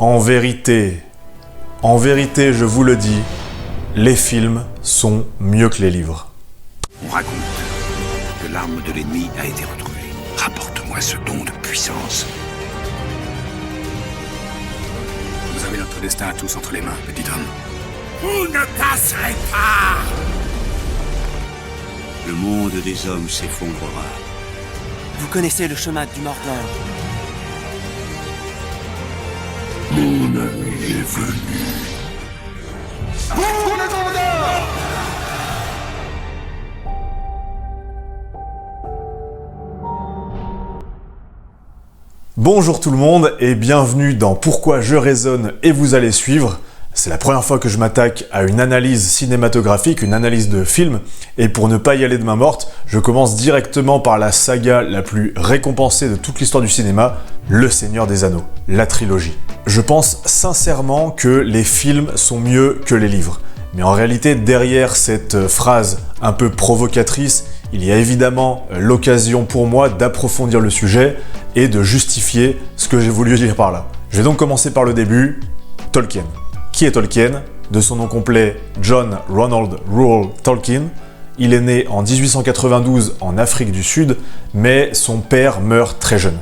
En vérité, je vous le dis, les films sont mieux que les livres. On raconte que l'arme de l'ennemi a été retrouvée. Rapporte-moi ce don de puissance. Vous avez notre destin à tous entre les mains, petit homme. Vous ne passerez pas! Le monde des hommes s'effondrera. Vous connaissez le chemin du Mordor. Mon ami est venu. Bonjour tout le monde et bienvenue dans Pourquoi je raisonne et vous allez suivre. C'est la première fois que je m'attaque à une analyse cinématographique, une analyse de film, et pour ne pas y aller de main morte, je commence directement par la saga la plus récompensée de toute l'histoire du cinéma, Le Seigneur des Anneaux, la trilogie. Je pense sincèrement que les films sont mieux que les livres. Mais en réalité, derrière cette phrase un peu provocatrice, il y a évidemment l'occasion pour moi d'approfondir le sujet et de justifier ce que j'ai voulu dire par là. Je vais donc commencer par le début, Tolkien. Qui est Tolkien? De son nom complet, John Ronald Reuel Tolkien. Il est né en 1892 en Afrique du Sud, mais son père meurt très jeune.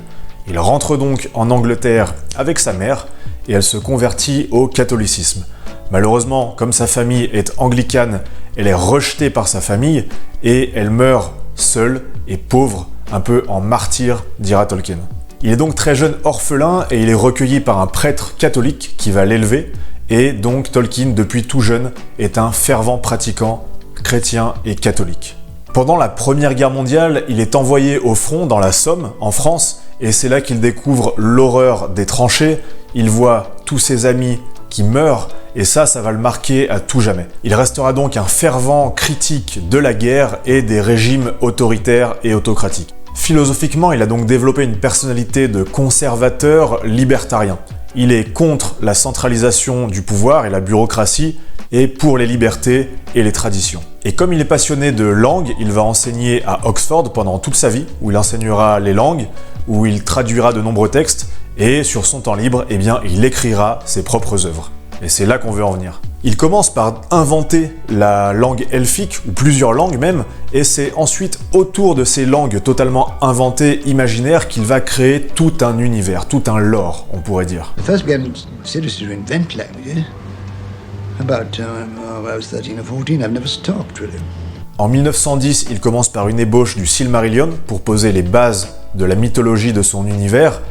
Il rentre donc en Angleterre avec sa mère et elle se convertit au catholicisme. Malheureusement, comme sa famille est anglicane, elle est rejetée par sa famille et elle meurt seule et pauvre, un peu en martyr, dira Tolkien. Il est donc très jeune orphelin et il est recueilli par un prêtre catholique qui va l'élever. Et donc Tolkien, depuis tout jeune, est un fervent pratiquant chrétien et catholique. Pendant la Première Guerre mondiale, il est envoyé au front dans la Somme, en France, et c'est là qu'il découvre l'horreur des tranchées. Il voit tous ses amis qui meurent, et ça va le marquer à tout jamais. Il restera donc un fervent critique de la guerre et des régimes autoritaires et autocratiques. Philosophiquement, il a donc développé une personnalité de conservateur libertarien. Il est contre la centralisation du pouvoir et la bureaucratie et pour les libertés et les traditions. Et comme il est passionné de langue, il va enseigner à Oxford pendant toute sa vie, où il enseignera les langues, où il traduira de nombreux textes et sur son temps libre, il écrira ses propres œuvres. Et c'est là qu'on veut en venir. Il commence par inventer la langue elfique, ou plusieurs langues même, et c'est ensuite autour de ces langues totalement inventées, imaginaires, qu'il va créer tout un univers, tout un lore, on pourrait dire. The first began seriously to invent languages. About I was 13 or 14, I've never stopped really. En 1910, il commence par une ébauche du Silmarillion pour poser les bases de la mythologie de son univers.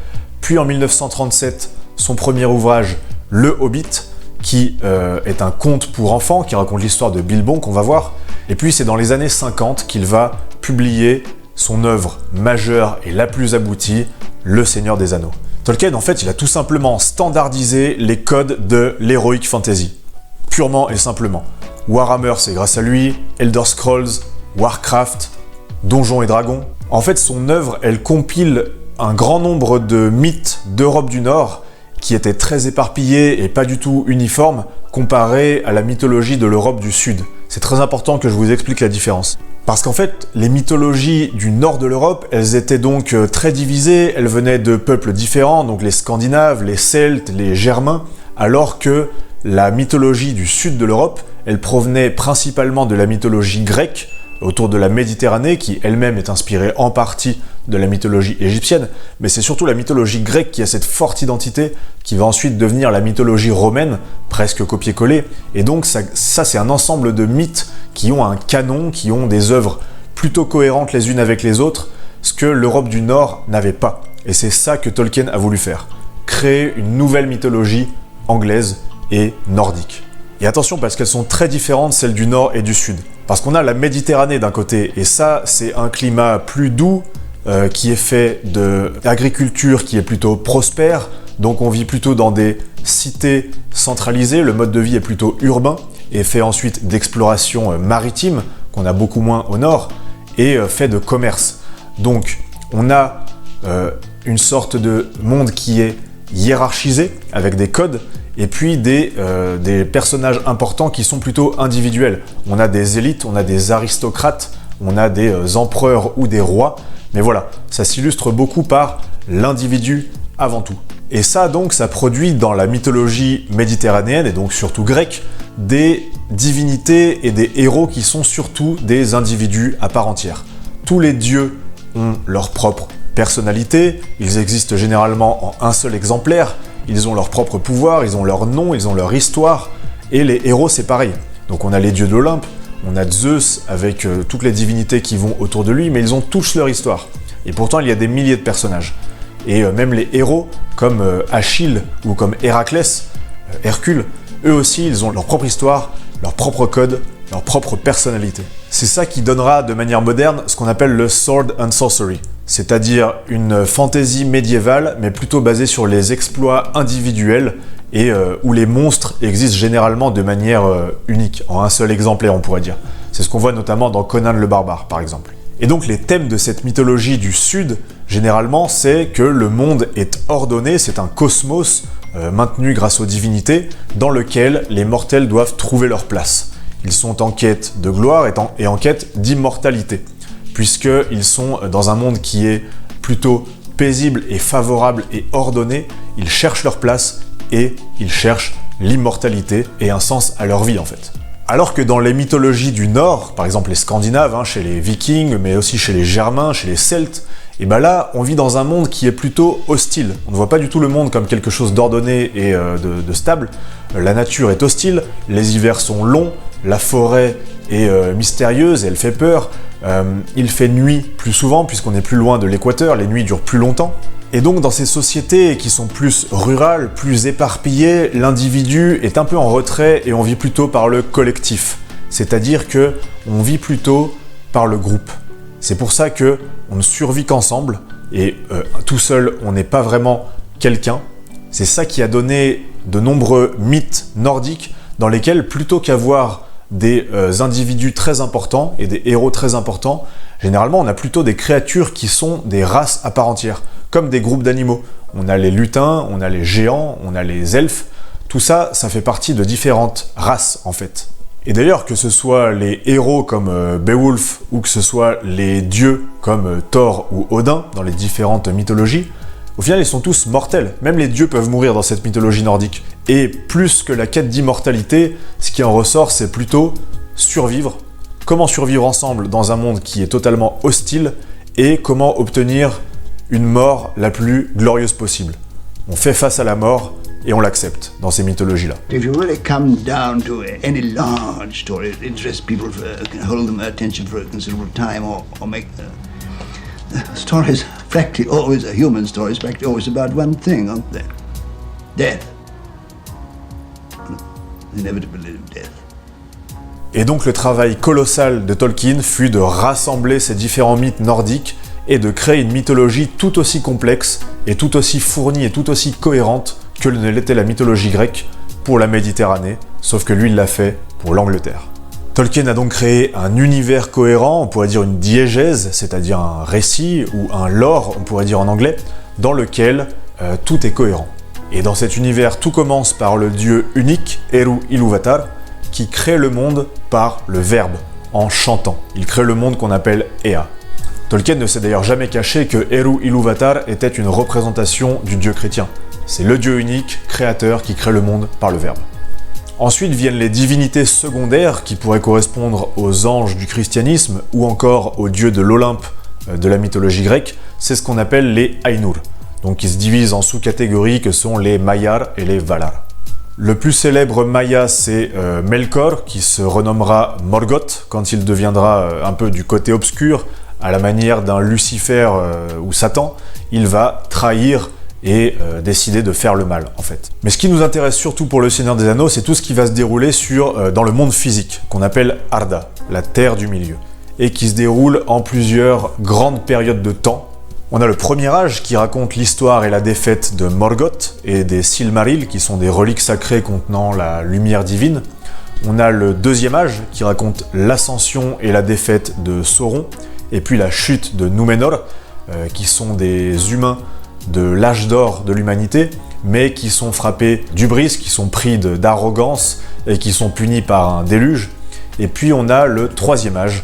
Puis en 1937, son premier ouvrage, Le Hobbit, qui est un conte pour enfants, qui raconte l'histoire de Bilbon qu'on va voir. Et puis c'est dans les années 50 qu'il va publier son œuvre majeure et la plus aboutie, Le Seigneur des Anneaux. Tolkien, en fait, il a tout simplement standardisé les codes de l'heroic fantasy. Purement et simplement. Warhammer, c'est grâce à lui, Elder Scrolls, Warcraft, Donjons et Dragons. En fait, son œuvre, elle compile un grand nombre de mythes d'Europe du Nord qui étaient très éparpillés et pas du tout uniformes comparé à la mythologie de l'Europe du Sud. C'est très important que je vous explique la différence. Parce qu'en fait, les mythologies du nord de l'Europe, elles étaient donc très divisées, elles venaient de peuples différents, donc les Scandinaves, les Celtes, les Germains, alors que la mythologie du sud de l'Europe, elle provenait principalement de la mythologie grecque, autour de la Méditerranée, qui elle-même est inspirée en partie de la mythologie égyptienne, mais c'est surtout la mythologie grecque qui a cette forte identité, qui va ensuite devenir la mythologie romaine, presque copier-coller, et donc ça c'est un ensemble de mythes qui ont un canon, qui ont des œuvres plutôt cohérentes les unes avec les autres, ce que l'Europe du Nord n'avait pas. Et c'est ça que Tolkien a voulu faire, créer une nouvelle mythologie anglaise et nordique. Et attention, parce qu'elles sont très différentes, celles du Nord et du Sud. Parce qu'on a la Méditerranée d'un côté, et ça, c'est un climat plus doux, qui est fait d'agriculture qui est plutôt prospère, donc on vit plutôt dans des cités centralisées, le mode de vie est plutôt urbain, et fait ensuite d'exploration maritime, qu'on a beaucoup moins au Nord, et fait de commerce. Donc, on a une sorte de monde qui est hiérarchisé, avec des codes, et puis des personnages importants qui sont plutôt individuels. On a des élites, on a des aristocrates, on a des empereurs ou des rois, mais voilà, ça s'illustre beaucoup par l'individu avant tout. Et ça donc, ça produit dans la mythologie méditerranéenne, et donc surtout grecque, des divinités et des héros qui sont surtout des individus à part entière. Tous les dieux ont leur propre personnalité, ils existent généralement en un seul exemplaire, ils ont leur propre pouvoir, ils ont leur nom, ils ont leur histoire, et les héros c'est pareil. Donc on a les dieux de l'Olympe, on a Zeus avec toutes les divinités qui vont autour de lui, mais ils ont tous leur histoire. Et pourtant il y a des milliers de personnages. Et même les héros, comme Achille ou comme Héraclès, Hercule, eux aussi ils ont leur propre histoire, leur propre code, leur propre personnalité. C'est ça qui donnera de manière moderne ce qu'on appelle le Sword and Sorcery, c'est-à-dire une fantaisie médiévale, mais plutôt basée sur les exploits individuels et où les monstres existent généralement de manière unique, en un seul exemplaire on pourrait dire. C'est ce qu'on voit notamment dans Conan le Barbare par exemple. Et donc les thèmes de cette mythologie du Sud, généralement, c'est que le monde est ordonné, c'est un cosmos maintenu grâce aux divinités, dans lequel les mortels doivent trouver leur place. Ils sont en quête de gloire et en quête d'immortalité, puisqu'ils sont dans un monde qui est plutôt paisible et favorable et ordonné, ils cherchent leur place et ils cherchent l'immortalité et un sens à leur vie en fait. Alors que dans les mythologies du Nord, par exemple les Scandinaves, chez les Vikings, mais aussi chez les Germains, chez les Celtes, et ben là, on vit dans un monde qui est plutôt hostile. On ne voit pas du tout le monde comme quelque chose d'ordonné et de stable. La nature est hostile, les hivers sont longs, la forêt est mystérieuse et elle fait peur. Il fait nuit plus souvent puisqu'on est plus loin de l'équateur, les nuits durent plus longtemps. Et donc dans ces sociétés qui sont plus rurales, plus éparpillées, l'individu est un peu en retrait et on vit plutôt par le collectif. C'est-à-dire que on vit plutôt par le groupe. C'est pour ça que on ne survit qu'ensemble et tout seul on n'est pas vraiment quelqu'un. C'est ça qui a donné de nombreux mythes nordiques dans lesquels plutôt qu'avoir des individus très importants et des héros très importants, généralement on a plutôt des créatures qui sont des races à part entière, comme des groupes d'animaux. On a les lutins, on a les géants, on a les elfes, tout ça, ça fait partie de différentes races en fait. Et d'ailleurs, que ce soit les héros comme Beowulf ou que ce soit les dieux comme Thor ou Odin dans les différentes mythologies, au final ils sont tous mortels. Même les dieux peuvent mourir dans cette mythologie nordique. Et plus que la quête d'immortalité, ce qui en ressort c'est plutôt survivre. Comment survivre ensemble dans un monde qui est totalement hostile et comment obtenir une mort la plus glorieuse possible. On fait face à la mort et on l'accepte dans ces mythologies-là. If you really come down to any large story that interests people, can hold them attention for a considerable time, or make the stories practically always a human story is practically always about one thing, aren't they? Death. Inevitability of death. Et donc le travail colossal de Tolkien fut de rassembler ces différents mythes nordiques et de créer une mythologie tout aussi complexe et tout aussi fournie et tout aussi cohérente que ne l'était la mythologie grecque pour la Méditerranée, sauf que lui il l'a fait pour l'Angleterre. Tolkien a donc créé un univers cohérent, on pourrait dire une diégèse, c'est-à-dire un récit ou un lore, on pourrait dire en anglais, dans lequel tout est cohérent. Et dans cet univers, tout commence par le dieu unique, Eru Ilúvatar, qui crée le monde par le verbe, en chantant. Il crée le monde qu'on appelle Ea. Tolkien ne s'est d'ailleurs jamais caché que Eru Ilúvatar était une représentation du dieu chrétien. C'est le dieu unique, créateur, qui crée le monde par le verbe. Ensuite viennent les divinités secondaires qui pourraient correspondre aux anges du christianisme ou encore aux dieux de l'Olympe de la mythologie grecque. C'est ce qu'on appelle les Ainur, donc qui se divisent en sous-catégories que sont les Maiar et les Valar. Le plus célèbre Maya, c'est Melkor, qui se renommera Morgoth quand il deviendra un peu du côté obscur, à la manière d'un Lucifer ou Satan. Il va trahir et décider de faire le mal, en fait. Mais ce qui nous intéresse surtout pour le Seigneur des Anneaux, c'est tout ce qui va se dérouler dans le monde physique, qu'on appelle Arda, la Terre du Milieu, et qui se déroule en plusieurs grandes périodes de temps. On a le premier âge qui raconte l'histoire et la défaite de Morgoth et des Silmarils, qui sont des reliques sacrées contenant la lumière divine. On a le deuxième âge qui raconte l'ascension et la défaite de Sauron, et puis la chute de Númenor, qui sont des humains de l'âge d'or de l'humanité, mais qui sont frappés d'hubris, qui sont pris d'arrogance et qui sont punis par un déluge. Et puis on a le troisième âge,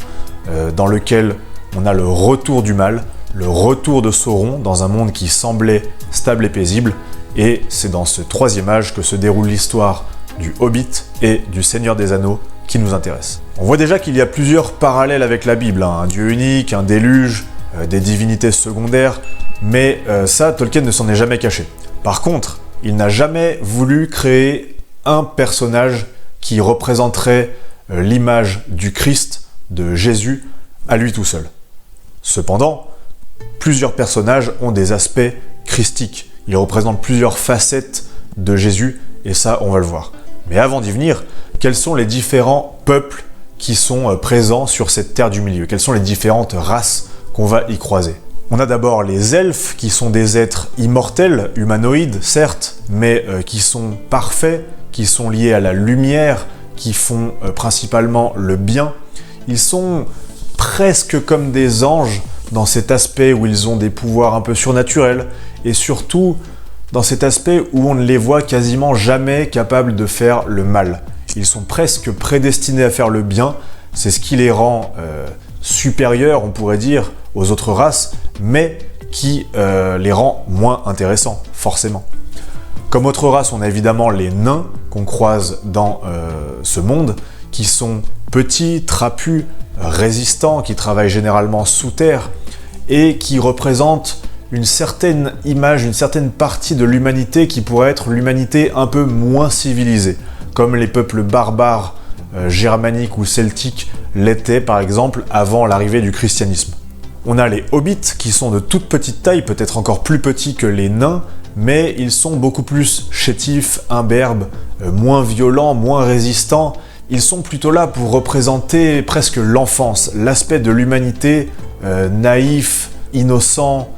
dans lequel on a le retour du mal, le retour de Sauron dans un monde qui semblait stable et paisible, et c'est dans ce troisième âge que se déroule l'histoire du Hobbit et du Seigneur des Anneaux qui nous intéresse. On voit déjà qu'il y a plusieurs parallèles avec la Bible, hein, un dieu unique, un déluge, des divinités secondaires, mais ça, Tolkien ne s'en est jamais caché. Par contre, il n'a jamais voulu créer un personnage qui représenterait l'image du Christ, de Jésus, à lui tout seul. Cependant, plusieurs personnages ont des aspects christiques. Ils représentent plusieurs facettes de Jésus, et ça, on va le voir. Mais avant d'y venir, quels sont les différents peuples qui sont présents sur cette terre du milieu? Quelles sont les différentes races qu'on va y croiser? On a d'abord les elfes, qui sont des êtres immortels, humanoïdes, certes, mais qui sont parfaits, qui sont liés à la lumière, qui font principalement le bien. Ils sont presque comme des anges dans cet aspect où ils ont des pouvoirs un peu surnaturels, et surtout dans cet aspect où on ne les voit quasiment jamais capables de faire le mal. Ils sont presque prédestinés à faire le bien, c'est ce qui les rend supérieurs, on pourrait dire, aux autres races, mais qui les rend moins intéressants, forcément. Comme autre race, on a évidemment les nains qu'on croise dans ce monde, qui sont petits, trapus, résistants, qui travaillent généralement sous terre, et qui représentent une certaine image, une certaine partie de l'humanité qui pourrait être l'humanité un peu moins civilisée, comme les peuples barbares germaniques ou celtiques l'étaient par exemple avant l'arrivée du christianisme. On a les hobbits qui sont de toute petite taille, peut-être encore plus petits que les nains, mais ils sont beaucoup plus chétifs, imberbes, moins violents, moins résistants. Ils sont plutôt là pour représenter presque l'enfance, l'aspect de l'humanité naïf, innocent,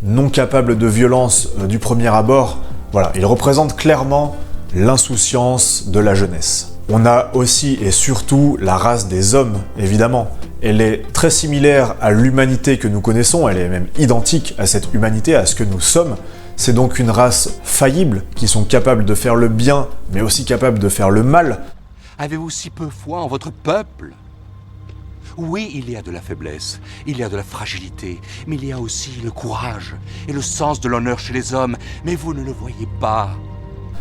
non capable de violence du premier abord. Voilà, ils représentent clairement l'insouciance de la jeunesse. On a aussi et surtout la race des hommes, évidemment. Elle est très similaire à l'humanité que nous connaissons, elle est même identique à cette humanité, à ce que nous sommes. C'est donc une race faillible, qui sont capables de faire le bien, mais aussi capables de faire le mal. Avez-vous si peu foi en votre peuple? Oui, il y a de la faiblesse, il y a de la fragilité, mais il y a aussi le courage et le sens de l'honneur chez les hommes, mais vous ne le voyez pas.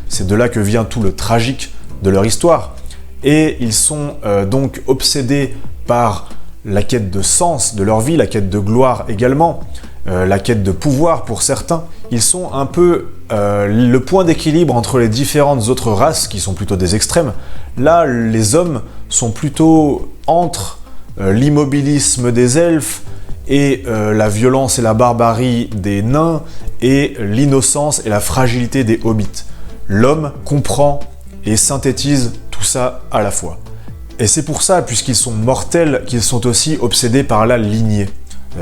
C'est de là que vient tout le tragique de leur histoire. Et ils sont donc obsédés par la quête de sens de leur vie, la quête de gloire également, la quête de pouvoir pour certains. Ils sont un peu le point d'équilibre entre les différentes autres races, qui sont plutôt des extrêmes. Là, les hommes sont plutôt entre l'immobilisme des elfes et la violence et la barbarie des nains et l'innocence et la fragilité des hobbits. L'homme comprend et synthétise tout ça à la fois. Et c'est pour ça, puisqu'ils sont mortels, qu'ils sont aussi obsédés par la lignée.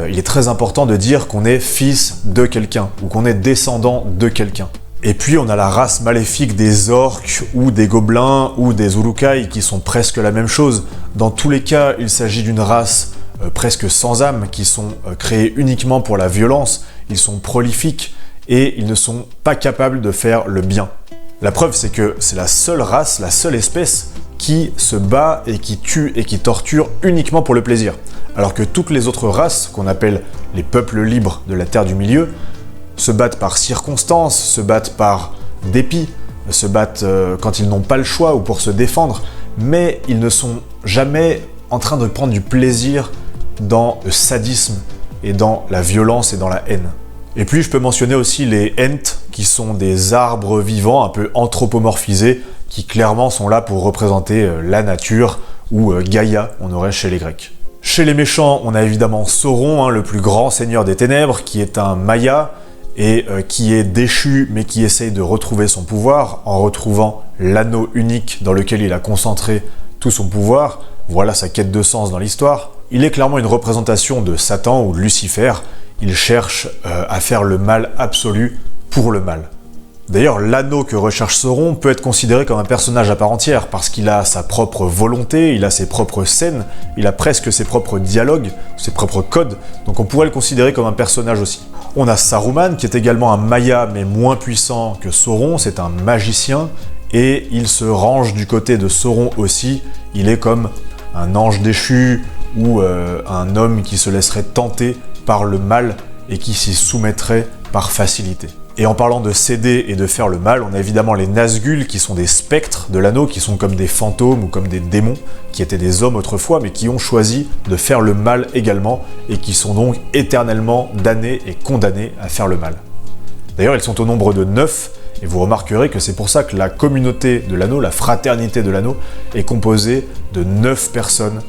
Il est très important de dire qu'on est fils de quelqu'un, ou qu'on est descendant de quelqu'un. Et puis on a la race maléfique des orques, ou des gobelins, ou des urukai, qui sont presque la même chose. Dans tous les cas, il s'agit d'une race presque sans âme, qui sont créés uniquement pour la violence. Ils sont prolifiques, et ils ne sont pas capables de faire le bien. La preuve, c'est que c'est la seule race, la seule espèce qui se bat et qui tue et qui torture uniquement pour le plaisir. Alors que toutes les autres races, qu'on appelle les peuples libres de la Terre du Milieu, se battent par circonstance, se battent par dépit, se battent quand ils n'ont pas le choix ou pour se défendre, mais ils ne sont jamais en train de prendre du plaisir dans le sadisme et dans la violence et dans la haine. Et puis je peux mentionner aussi les Ents, qui sont des arbres vivants un peu anthropomorphisés, qui clairement sont là pour représenter la nature, ou Gaïa, on aurait chez les Grecs. Chez les méchants, on a évidemment Sauron, le plus grand seigneur des ténèbres, qui est un Maya, et qui est déchu, mais qui essaye de retrouver son pouvoir, en retrouvant l'anneau unique dans lequel il a concentré tout son pouvoir. Voilà sa quête de sens dans l'histoire. Il est clairement une représentation de Satan ou de Lucifer. Il cherche à faire le mal absolu pour le mal. D'ailleurs, l'anneau que recherche Sauron peut être considéré comme un personnage à part entière, parce qu'il a sa propre volonté, il a ses propres scènes, il a presque ses propres dialogues, ses propres codes, donc on pourrait le considérer comme un personnage aussi. On a Saruman, qui est également un Maya, mais moins puissant que Sauron, c'est un magicien, et il se range du côté de Sauron aussi, il est comme un ange déchu, ou un homme qui se laisserait tenter par le mal et qui s'y soumettraient par facilité. Et en parlant de céder et de faire le mal, on a évidemment les Nazgûl qui sont des spectres de l'anneau, qui sont comme des fantômes ou comme des démons, qui étaient des hommes autrefois, mais qui ont choisi de faire le mal également, et qui sont donc éternellement damnés et condamnés à faire le mal. D'ailleurs, ils sont au nombre de 9, et vous remarquerez que c'est pour ça que la communauté de l'anneau, la fraternité de l'anneau, est composée de 9 personnes,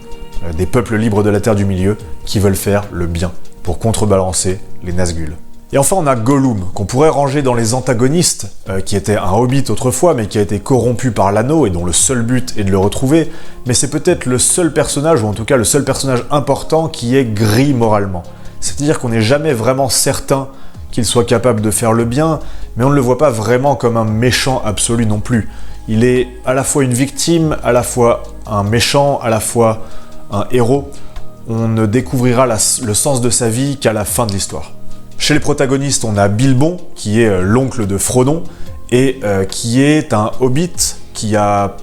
des peuples libres de la Terre du Milieu, qui veulent faire le bien, pour contrebalancer les Nazgûl. Et enfin, on a Gollum, qu'on pourrait ranger dans les antagonistes, qui était un hobbit autrefois, mais qui a été corrompu par l'anneau, et dont le seul but est de le retrouver, mais c'est peut-être le seul personnage, ou en tout cas le seul personnage important, qui est gris moralement. C'est-à-dire qu'on n'est jamais vraiment certain qu'il soit capable de faire le bien, mais on ne le voit pas vraiment comme un méchant absolu non plus. Il est à la fois une victime, à la fois un méchant, à la fois un héros. On ne découvrira le sens de sa vie qu'à la fin de l'histoire. Chez les protagonistes, on a Bilbon, qui est l'oncle de Frodon, et qui est un hobbit qui a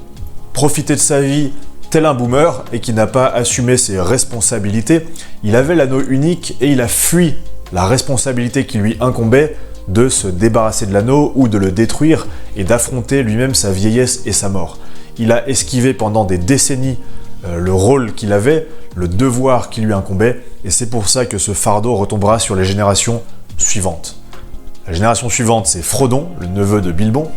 profité de sa vie tel un boomer, et qui n'a pas assumé ses responsabilités. Il avait l'anneau unique, et il a fui la responsabilité qui lui incombait de se débarrasser de l'anneau ou de le détruire, et d'affronter lui-même sa vieillesse et sa mort. Il a esquivé pendant des décennies le rôle qu'il avait, le devoir qui lui incombait, et c'est pour ça que ce fardeau retombera sur les générations suivantes. La génération suivante, c'est Frodon, le neveu de Bilbon,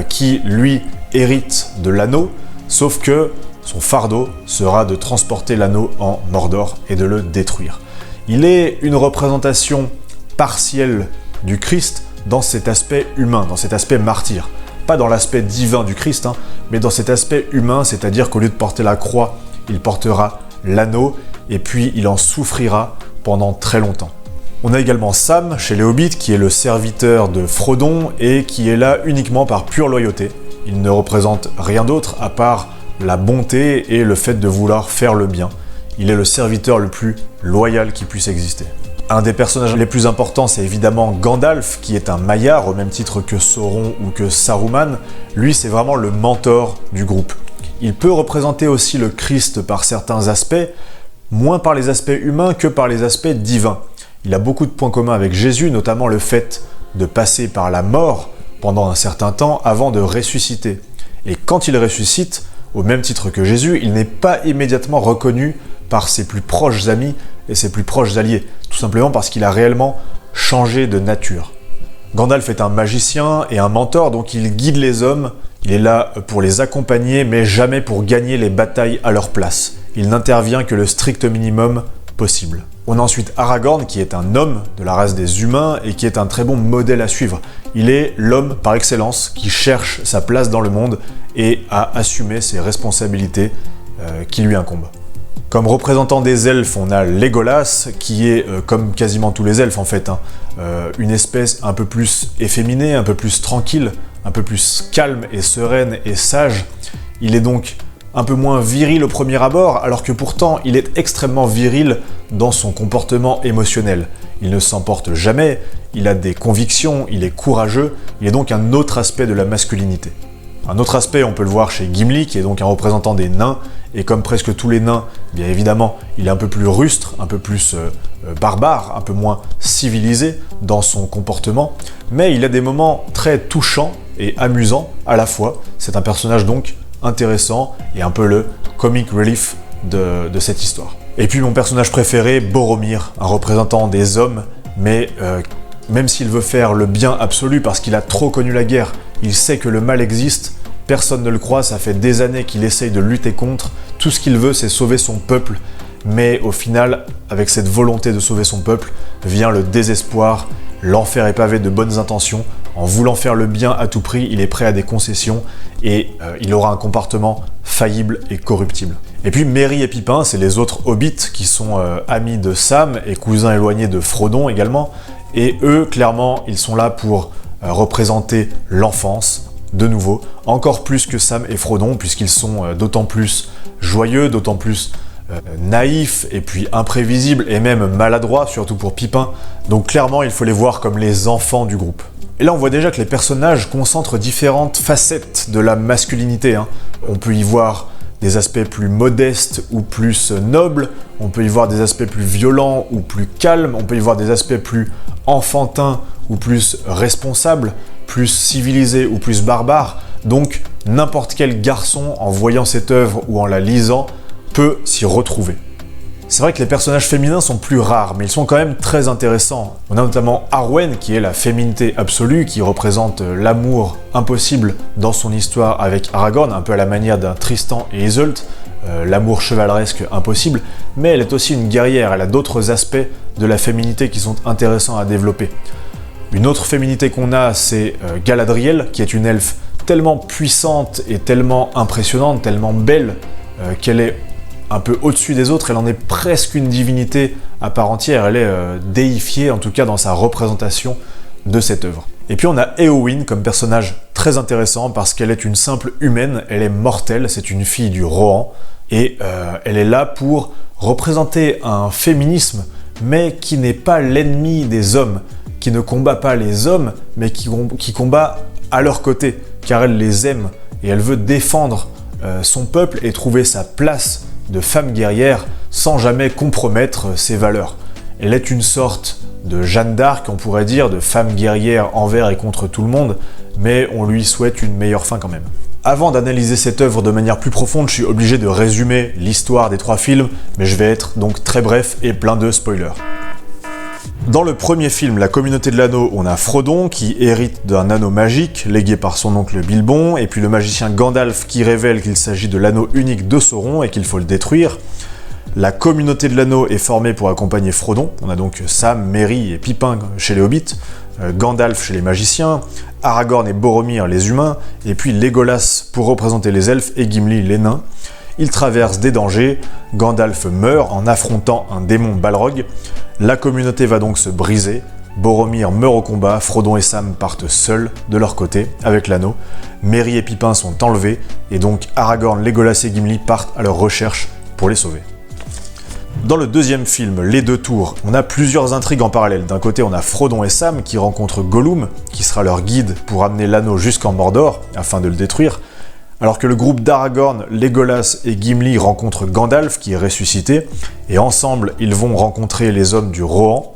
qui, lui, hérite de l'anneau, sauf que son fardeau sera de transporter l'anneau en Mordor et de le détruire. Il est une représentation partielle du Christ dans cet aspect humain, dans cet aspect martyr. Pas dans l'aspect divin du Christ, mais dans cet aspect humain, c'est-à-dire qu'au lieu de porter la croix, il portera l'anneau, et puis il en souffrira pendant très longtemps. On a également Sam, chez les Hobbits, qui est le serviteur de Frodon, et qui est là uniquement par pure loyauté. Il ne représente rien d'autre à part la bonté et le fait de vouloir faire le bien. Il est le serviteur le plus loyal qui puisse exister. Un des personnages les plus importants, c'est évidemment Gandalf, qui est un maillard, au même titre que Sauron ou que Saruman. Lui, c'est vraiment le mentor du groupe. Il peut représenter aussi le Christ par certains aspects, moins par les aspects humains que par les aspects divins. Il a beaucoup de points communs avec Jésus, notamment le fait de passer par la mort pendant un certain temps avant de ressusciter. Et quand il ressuscite, au même titre que Jésus, il n'est pas immédiatement reconnu par ses plus proches amis et ses plus proches alliés, tout simplement parce qu'il a réellement changé de nature. Gandalf est un magicien et un mentor, donc il guide les hommes, il est là pour les accompagner, mais jamais pour gagner les batailles à leur place. Il n'intervient que le strict minimum possible. On a ensuite Aragorn, qui est un homme de la race des humains et qui est un très bon modèle à suivre. Il est l'homme par excellence qui cherche sa place dans le monde et a assumé ses responsabilités qui lui incombent. Comme représentant des elfes, on a Legolas, qui est, comme quasiment tous les elfes en fait, une espèce un peu plus efféminée, un peu plus tranquille, un peu plus calme et sereine et sage. Il est donc un peu moins viril au premier abord, alors que pourtant il est extrêmement viril dans son comportement émotionnel. Il ne s'emporte jamais, il a des convictions, il est courageux, il est donc un autre aspect de la masculinité. Un autre aspect, on peut le voir chez Gimli, qui est donc un représentant des nains, et comme presque tous les nains, bien évidemment, il est un peu plus rustre, un peu plus barbare, un peu moins civilisé dans son comportement, mais il a des moments très touchants et amusants à la fois. C'est un personnage donc intéressant et un peu le comic relief de cette histoire. Et puis mon personnage préféré, Boromir, un représentant des hommes, mais même s'il veut faire le bien absolu parce qu'il a trop connu la guerre, il sait que le mal existe, personne ne le croit, ça fait des années qu'il essaye de lutter contre, tout ce qu'il veut c'est sauver son peuple, mais au final, avec cette volonté de sauver son peuple, vient le désespoir, l'enfer est pavé de bonnes intentions, en voulant faire le bien à tout prix, il est prêt à des concessions, et il aura un comportement faillible et corruptible. Et puis Merry et Pippin, c'est les autres hobbits qui sont amis de Sam et cousins éloignés de Frodon également, et eux, clairement, ils sont là pour représenter l'enfance, de nouveau, encore plus que Sam et Frodon, puisqu'ils sont d'autant plus joyeux, d'autant plus naïfs, et puis imprévisibles, et même maladroits, surtout pour Pippin. Donc clairement, il faut les voir comme les enfants du groupe. Et là, on voit déjà que les personnages concentrent différentes facettes de la masculinité. On peut y voir des aspects plus modestes ou plus nobles, on peut y voir des aspects plus violents ou plus calmes, on peut y voir des aspects plus enfantins ou plus responsables, plus civilisés ou plus barbares. Donc n'importe quel garçon, en voyant cette œuvre ou en la lisant, peut s'y retrouver. C'est vrai que les personnages féminins sont plus rares, mais ils sont quand même très intéressants. On a notamment Arwen, qui est la féminité absolue, qui représente l'amour impossible dans son histoire avec Aragorn, un peu à la manière d'un Tristan et Iseult, l'amour chevaleresque impossible, mais elle est aussi une guerrière, elle a d'autres aspects de la féminité qui sont intéressants à développer. Une autre féminité qu'on a, c'est Galadriel, qui est une elfe tellement puissante et tellement impressionnante, tellement belle, qu'elle est un peu au-dessus des autres, elle en est presque une divinité à part entière, elle est déifiée en tout cas dans sa représentation de cette œuvre. Et puis on a Éowyn comme personnage très intéressant parce qu'elle est une simple humaine, elle est mortelle, c'est une fille du Rohan, et elle est là pour représenter un féminisme, mais qui n'est pas l'ennemi des hommes, qui ne combat pas les hommes, mais qui combat à leur côté, car elle les aime, et elle veut défendre son peuple et trouver sa place de femme guerrière sans jamais compromettre ses valeurs. Elle est une sorte de Jeanne d'Arc, on pourrait dire, de femme guerrière envers et contre tout le monde, mais on lui souhaite une meilleure fin quand même. Avant d'analyser cette œuvre de manière plus profonde, je suis obligé de résumer l'histoire des 3 films, mais je vais être donc très bref et plein de spoilers. Dans le premier film, La Communauté de l'Anneau, on a Frodon qui hérite d'un anneau magique légué par son oncle Bilbon, et puis le magicien Gandalf qui révèle qu'il s'agit de l'anneau unique de Sauron et qu'il faut le détruire. La Communauté de l'Anneau est formée pour accompagner Frodon. On a donc Sam, Merry et Pippin chez les Hobbits, Gandalf chez les magiciens, Aragorn et Boromir les humains, et puis Legolas pour représenter les elfes et Gimli les nains. Ils traversent des dangers, Gandalf meurt en affrontant un démon Balrog, la communauté va donc se briser, Boromir meurt au combat, Frodon et Sam partent seuls de leur côté avec l'anneau, Merry et Pippin sont enlevés, et donc Aragorn, Legolas et Gimli partent à leur recherche pour les sauver. Dans le deuxième film, Les Deux Tours, on a plusieurs intrigues en parallèle. D'un côté, on a Frodon et Sam qui rencontrent Gollum, qui sera leur guide pour amener l'anneau jusqu'en Mordor, afin de le détruire, alors que le groupe d'Aragorn, Legolas et Gimli rencontrent Gandalf, qui est ressuscité, et ensemble, ils vont rencontrer les hommes du Rohan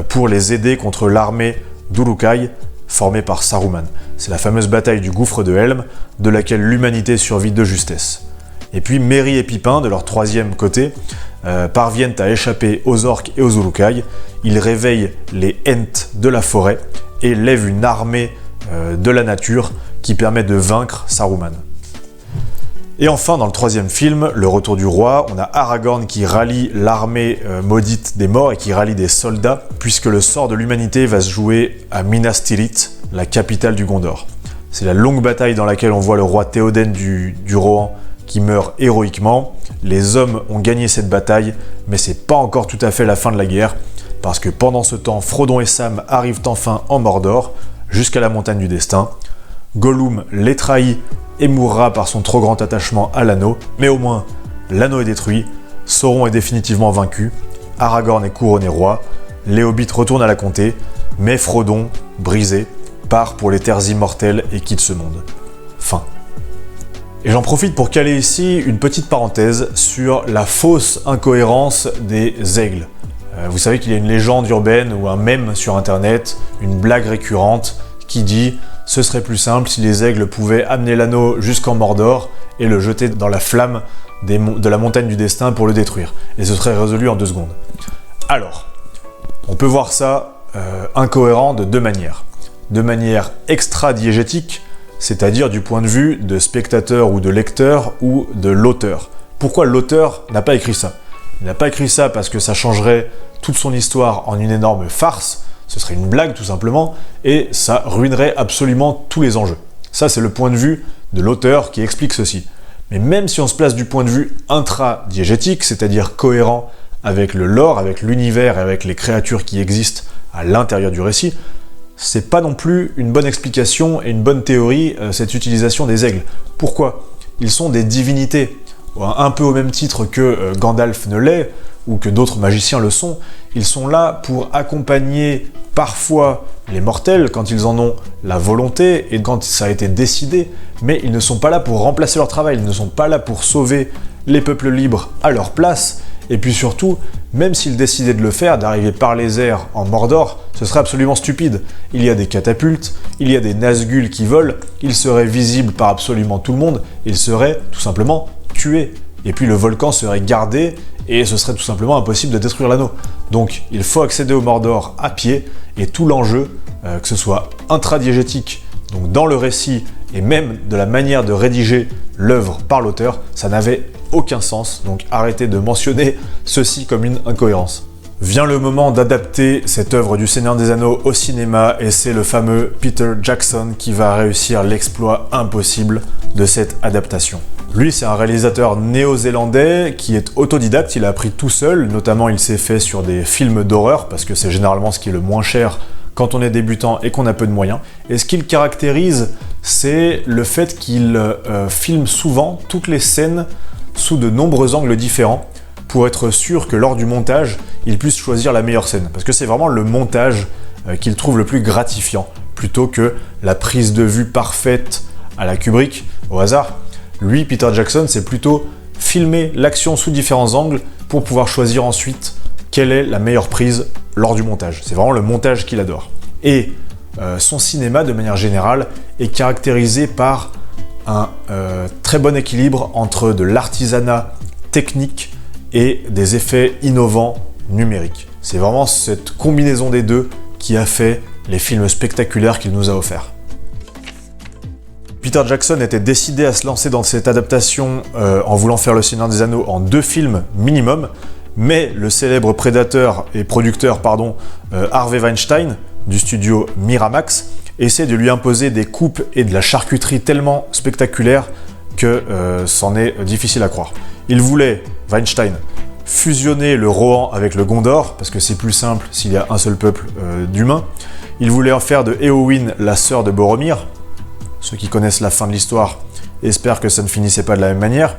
pour les aider contre l'armée d'Uruk-hai, formée par Saruman. C'est la fameuse bataille du gouffre de Helm, de laquelle l'humanité survit de justesse. Et puis Merry et Pippin, de leur troisième côté, parviennent à échapper aux orques et aux Uruk-hai. Ils réveillent les Ents de la forêt et lèvent une armée de la nature qui permet de vaincre Saruman. Et enfin, dans le troisième film, Le Retour du Roi, on a Aragorn qui rallie l'armée maudite des morts et qui rallie des soldats, puisque le sort de l'humanité va se jouer à Minas Tirith, la capitale du Gondor. C'est la longue bataille dans laquelle on voit le roi Théoden du Rohan qui meurt héroïquement. Les hommes ont gagné cette bataille, mais c'est pas encore tout à fait la fin de la guerre, parce que pendant ce temps, Frodon et Sam arrivent enfin en Mordor, jusqu'à la montagne du destin. Gollum les trahit et mourra par son trop grand attachement à l'anneau, mais au moins, l'anneau est détruit, Sauron est définitivement vaincu, Aragorn est couronné roi, les hobbits retournent à la comté, mais Frodon, brisé, part pour les terres immortelles et quitte ce monde. Fin. Et j'en profite pour caler ici une petite parenthèse sur la fausse incohérence des aigles. Vous savez qu'il y a une légende urbaine ou un mème sur internet, une blague récurrente qui dit « Ce serait plus simple si les aigles pouvaient amener l'anneau jusqu'en Mordor et le jeter dans la flamme de la montagne du destin pour le détruire. Et ce serait résolu en 2 secondes. » Alors, on peut voir ça incohérent de 2 manières. De manière extra-diégétique, c'est-à-dire du point de vue de spectateur ou de lecteur ou de l'auteur. Pourquoi l'auteur n'a pas écrit ça ? Il n'a pas écrit ça parce que ça changerait toute son histoire en une énorme farce, ce serait une blague tout simplement, et ça ruinerait absolument tous les enjeux. Ça, c'est le point de vue de l'auteur qui explique ceci. Mais même si on se place du point de vue intra-diégétique, c'est-à-dire cohérent avec le lore, avec l'univers et avec les créatures qui existent à l'intérieur du récit, c'est pas non plus une bonne explication et une bonne théorie, cette utilisation des aigles. Pourquoi ? Ils sont des divinités. Un peu au même titre que Gandalf ne l'est, ou que d'autres magiciens le sont. Ils sont là pour accompagner parfois les mortels quand ils en ont la volonté et quand ça a été décidé, mais ils ne sont pas là pour remplacer leur travail, ils ne sont pas là pour sauver les peuples libres à leur place. Et puis surtout, même s'ils décidaient de le faire, d'arriver par les airs en Mordor, ce serait absolument stupide. Il y a des catapultes, il y a des Nazgûl qui volent, ils seraient visibles par absolument tout le monde, ils seraient tout simplement tués. Et puis le volcan serait gardé, et ce serait tout simplement impossible de détruire l'anneau. Donc il faut accéder au Mordor à pied, et tout l'enjeu, que ce soit intradiégétique, donc dans le récit, et même de la manière de rédiger l'œuvre par l'auteur, ça n'avait aucun sens, donc arrêtez de mentionner ceci comme une incohérence. Vient le moment d'adapter cette œuvre du Seigneur des Anneaux au cinéma, et c'est le fameux Peter Jackson qui va réussir l'exploit impossible de cette adaptation. Lui, c'est un réalisateur néo-zélandais qui est autodidacte, il a appris tout seul, notamment il s'est fait sur des films d'horreur, parce que c'est généralement ce qui est le moins cher quand on est débutant et qu'on a peu de moyens. Et ce qu'il caractérise, c'est le fait qu'il filme souvent toutes les scènes sous de nombreux angles différents pour être sûr que lors du montage, il puisse choisir la meilleure scène. Parce que c'est vraiment le montage qu'il trouve le plus gratifiant, plutôt que la prise de vue parfaite à la Kubrick, au hasard. Lui, Peter Jackson, c'est plutôt filmer l'action sous différents angles pour pouvoir choisir ensuite quelle est la meilleure prise lors du montage. C'est vraiment le montage qu'il adore. Et son cinéma, de manière générale, est caractérisé par un très bon équilibre entre de l'artisanat technique et des effets innovants numériques. C'est vraiment cette combinaison des deux qui a fait les films spectaculaires qu'il nous a offerts. Peter Jackson était décidé à se lancer dans cette adaptation en voulant faire Le Seigneur des Anneaux en 2 films minimum, mais le célèbre producteur Harvey Weinstein du studio Miramax essaie de lui imposer des coupes et de la charcuterie tellement spectaculaires que c'en est difficile à croire. Il voulait, Weinstein, fusionner le Rohan avec le Gondor, parce que c'est plus simple s'il y a un seul peuple d'humains. Il voulait en faire de Éowyn la sœur de Boromir. Ceux qui connaissent la fin de l'histoire espèrent que ça ne finissait pas de la même manière.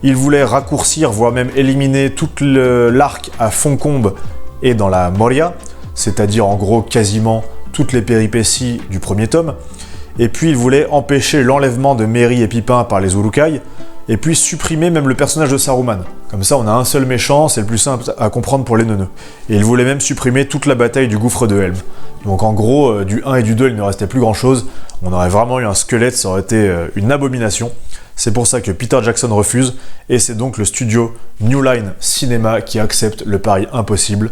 Il voulait raccourcir, voire même éliminer tout l'arc à Foncombe et dans la Moria, c'est-à-dire en gros quasiment toutes les péripéties du premier tome. Et puis il voulait empêcher l'enlèvement de Merry et Pippin par les Uruk-hai, et puis supprimer même le personnage de Saruman. Comme ça on a un seul méchant, c'est le plus simple à comprendre pour les neuneux. Et il voulait même supprimer toute la bataille du gouffre de Helm. Donc en gros, du 1 et du 2, il ne restait plus grand chose. On aurait vraiment eu un squelette, ça aurait été une abomination. C'est pour ça que Peter Jackson refuse, et c'est donc le studio New Line Cinema qui accepte le pari impossible,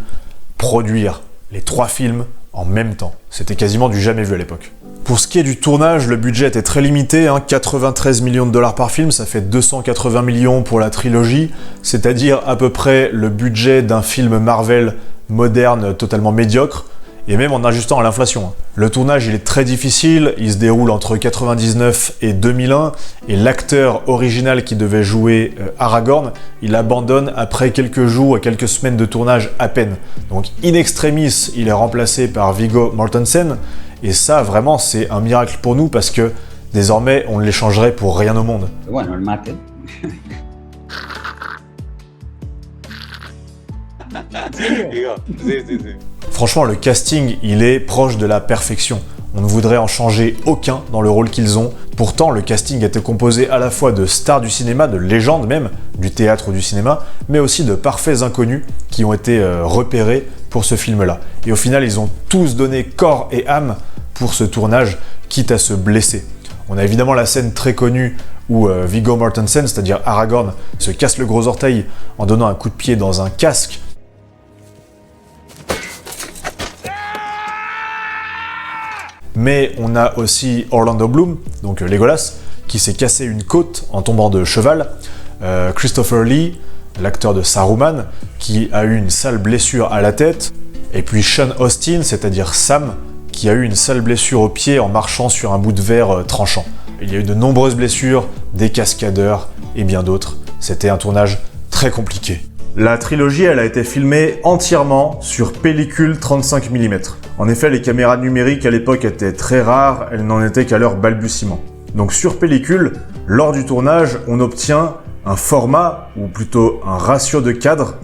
produire les 3 films en même temps. C'était quasiment du jamais vu à l'époque. Pour ce qui est du tournage, le budget était très limité, 93 millions de dollars par film, ça fait 280 millions pour la trilogie, c'est-à-dire à peu près le budget d'un film Marvel moderne totalement médiocre, et même en ajustant à l'inflation. Le tournage, il est très difficile, il se déroule entre 99 et 2001, et l'acteur original qui devait jouer Aragorn, il abandonne après quelques jours et quelques semaines de tournage à peine. Donc in extremis, il est remplacé par Viggo Mortensen, et ça vraiment c'est un miracle pour nous parce que désormais on ne l'échangerait pour rien au monde. Bueno, el mate. Franchement, le casting, il est proche de la perfection. On ne voudrait en changer aucun dans le rôle qu'ils ont. Pourtant, le casting était composé à la fois de stars du cinéma, de légendes même, du théâtre ou du cinéma, mais aussi de parfaits inconnus qui ont été repérés pour ce film-là. Et au final, ils ont tous donné corps et âme pour ce tournage, quitte à se blesser. On a évidemment la scène très connue où Viggo Mortensen, c'est-à-dire Aragorn, se casse le gros orteil en donnant un coup de pied dans un casque. Mais on a aussi Orlando Bloom, donc Legolas, qui s'est cassé une côte en tombant de cheval. Christopher Lee, l'acteur de Saruman, qui a eu une sale blessure à la tête. Et puis Sean Austin, c'est-à-dire Sam, qui a eu une sale blessure au pied en marchant sur un bout de verre tranchant. Il y a eu de nombreuses blessures, des cascadeurs et bien d'autres. C'était un tournage très compliqué. La trilogie, elle a été filmée entièrement sur pellicule 35 mm. En effet, les caméras numériques à l'époque étaient très rares, elles n'en étaient qu'à leur balbutiement. Donc sur pellicule, lors du tournage, on obtient un format, ou plutôt un ratio de cadre,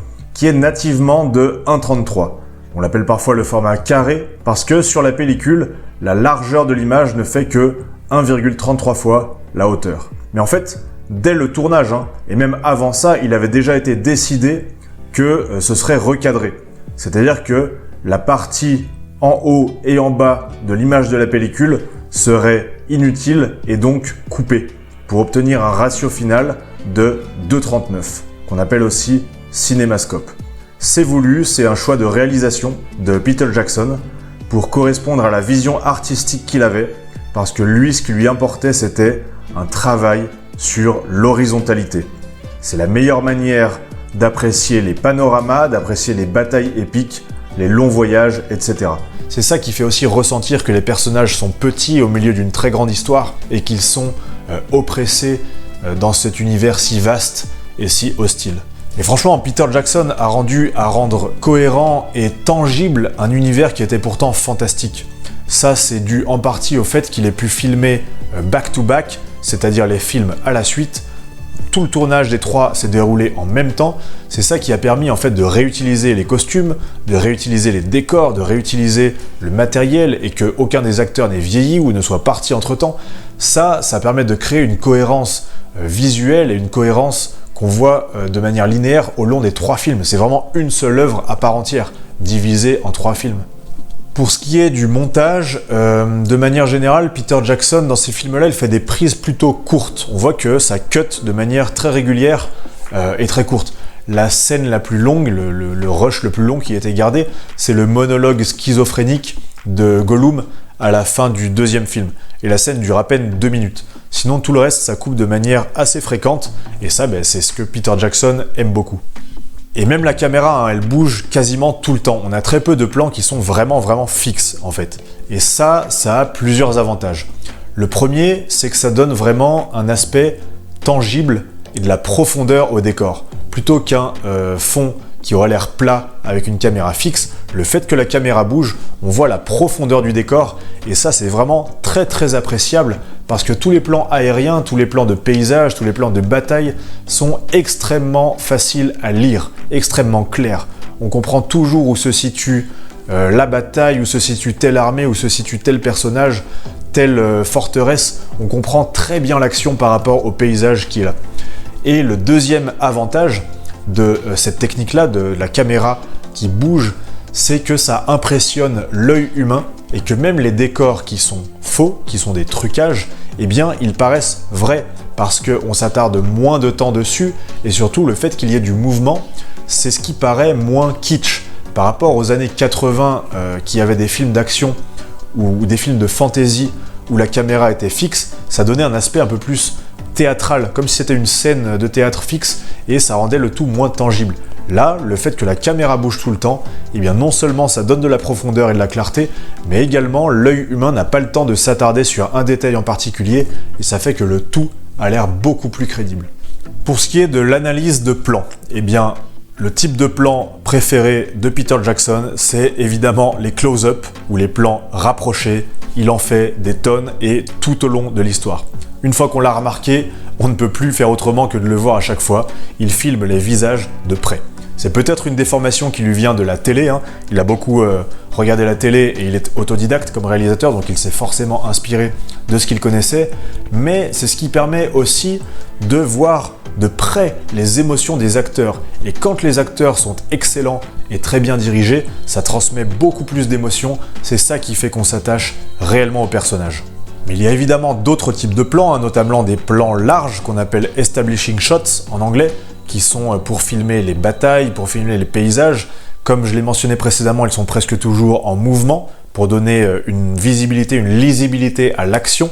qui est nativement de 1,33. On l'appelle parfois le format carré parce que sur la pellicule, la largeur de l'image ne fait que 1,33 fois la hauteur. Mais en fait, dès le tournage, et même avant ça, il avait déjà été décidé que ce serait recadré. C'est-à-dire que la partie en haut et en bas de l'image de la pellicule serait inutile et donc coupée pour obtenir un ratio final de 2,39, qu'on appelle aussi cinémascope. C'est voulu, c'est un choix de réalisation de Peter Jackson pour correspondre à la vision artistique qu'il avait, parce que lui, ce qui lui importait, c'était un travail sur l'horizontalité. C'est la meilleure manière d'apprécier les panoramas, d'apprécier les batailles épiques, les longs voyages, etc. C'est ça qui fait aussi ressentir que les personnages sont petits au milieu d'une très grande histoire et qu'ils sont oppressés dans cet univers si vaste et si hostile. Et franchement, Peter Jackson a rendu à rendre cohérent et tangible un univers qui était pourtant fantastique. Ça, c'est dû en partie au fait qu'il ait pu filmer back-to-back, c'est-à-dire les films à la suite. Tout le tournage des trois s'est déroulé en même temps. C'est ça qui a permis en fait de réutiliser les costumes, de réutiliser les décors, de réutiliser le matériel et que aucun des acteurs n'ait vieilli ou ne soit parti entre-temps. Ça permet de créer une cohérence visuelle et une cohérence qu'on voit de manière linéaire au long des trois films. C'est vraiment une seule œuvre à part entière, divisée en trois films. Pour ce qui est du montage, de manière générale, Peter Jackson, dans ces films-là, il fait des prises plutôt courtes. On voit que ça cut de manière très régulière et très courte. La scène la plus longue, le rush le plus long qui a été gardé, c'est le monologue schizophrénique de Gollum à la fin du deuxième film. Et la scène dure à peine 2 minutes. Sinon, tout le reste, ça coupe de manière assez fréquente. Et ça, c'est ce que Peter Jackson aime beaucoup. Et même la caméra, elle bouge quasiment tout le temps. On a très peu de plans qui sont vraiment fixes, en fait. Et ça a plusieurs avantages. Le premier, c'est que ça donne vraiment un aspect tangible et de la profondeur au décor. Plutôt qu'un fond qui aurait l'air plat avec une caméra fixe, le fait que la caméra bouge, on voit la profondeur du décor. Et ça, c'est vraiment très appréciable parce que tous les plans aériens, tous les plans de paysage, tous les plans de bataille sont extrêmement faciles à lire, extrêmement clairs. On comprend toujours où se situe la bataille, où se situe telle armée, où se situe tel personnage, telle forteresse. On comprend très bien l'action par rapport au paysage qui est là. Et le deuxième avantage de cette technique-là, de la caméra qui bouge, c'est que ça impressionne l'œil humain et que même les décors qui sont faux, qui sont des trucages, eh bien, ils paraissent vrais parce qu'on s'attarde moins de temps dessus et surtout le fait qu'il y ait du mouvement, c'est ce qui paraît moins kitsch. Par rapport aux années 80 qui avaient des films d'action ou des films de fantasy où la caméra était fixe, ça donnait un aspect un peu plus théâtral, comme si c'était une scène de théâtre fixe et ça rendait le tout moins tangible. Là, le fait que la caméra bouge tout le temps, eh bien non seulement ça donne de la profondeur et de la clarté, mais également l'œil humain n'a pas le temps de s'attarder sur un détail en particulier et ça fait que le tout a l'air beaucoup plus crédible. Pour ce qui est de l'analyse de plans, eh bien le type de plan préféré de Peter Jackson, c'est évidemment les close-up ou les plans rapprochés. Il en fait des tonnes et tout au long de l'histoire. Une fois qu'on l'a remarqué, on ne peut plus faire autrement que de le voir à chaque fois. Il filme les visages de près. C'est peut-être une déformation qui lui vient de la télé. Il a beaucoup regardé la télé et il est autodidacte comme réalisateur, donc il s'est forcément inspiré de ce qu'il connaissait. Mais c'est ce qui permet aussi de voir de près les émotions des acteurs. Et quand les acteurs sont excellents et très bien dirigés, ça transmet beaucoup plus d'émotions. C'est ça qui fait qu'on s'attache réellement au personnage. Mais il y a évidemment d'autres types de plans, notamment des plans larges qu'on appelle establishing shots en anglais, qui sont pour filmer les batailles, pour filmer les paysages. Comme je l'ai mentionné précédemment, ils sont presque toujours en mouvement pour donner une visibilité, une lisibilité à l'action.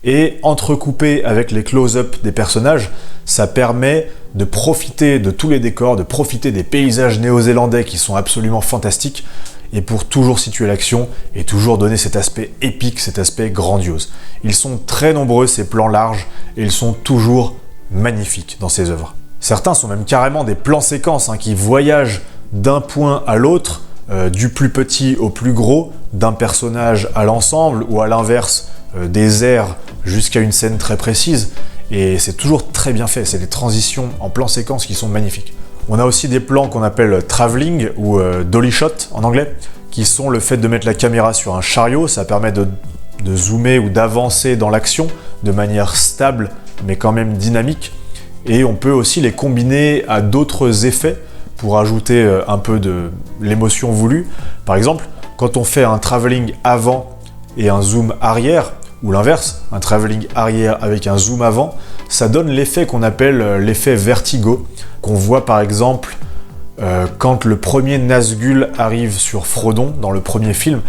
Et entrecoupé avec les close-up des personnages, ça permet de profiter de tous les décors, de profiter des paysages néo-zélandais qui sont absolument fantastiques, et pour toujours situer l'action et toujours donner cet aspect épique, cet aspect grandiose. Ils sont très nombreux ces plans larges et ils sont toujours magnifiques dans ces œuvres. Certains sont même carrément des plans séquences qui voyagent d'un point à l'autre, du plus petit au plus gros, d'un personnage à l'ensemble ou à l'inverse, des airs jusqu'à une scène très précise. Et c'est toujours très bien fait, c'est des transitions en plan séquence qui sont magnifiques. On a aussi des plans qu'on appelle travelling ou dolly shot en anglais, qui sont le fait de mettre la caméra sur un chariot. Ça permet de zoomer ou d'avancer dans l'action de manière stable mais quand même dynamique. Et on peut aussi les combiner à d'autres effets pour ajouter un peu de l'émotion voulue. Par exemple, quand on fait un travelling avant et un zoom arrière, ou l'inverse, un travelling arrière avec un zoom avant, ça donne l'effet qu'on appelle l'effet vertigo, qu'on voit par exemple quand le premier Nazgûl arrive sur Frodon dans le premier film.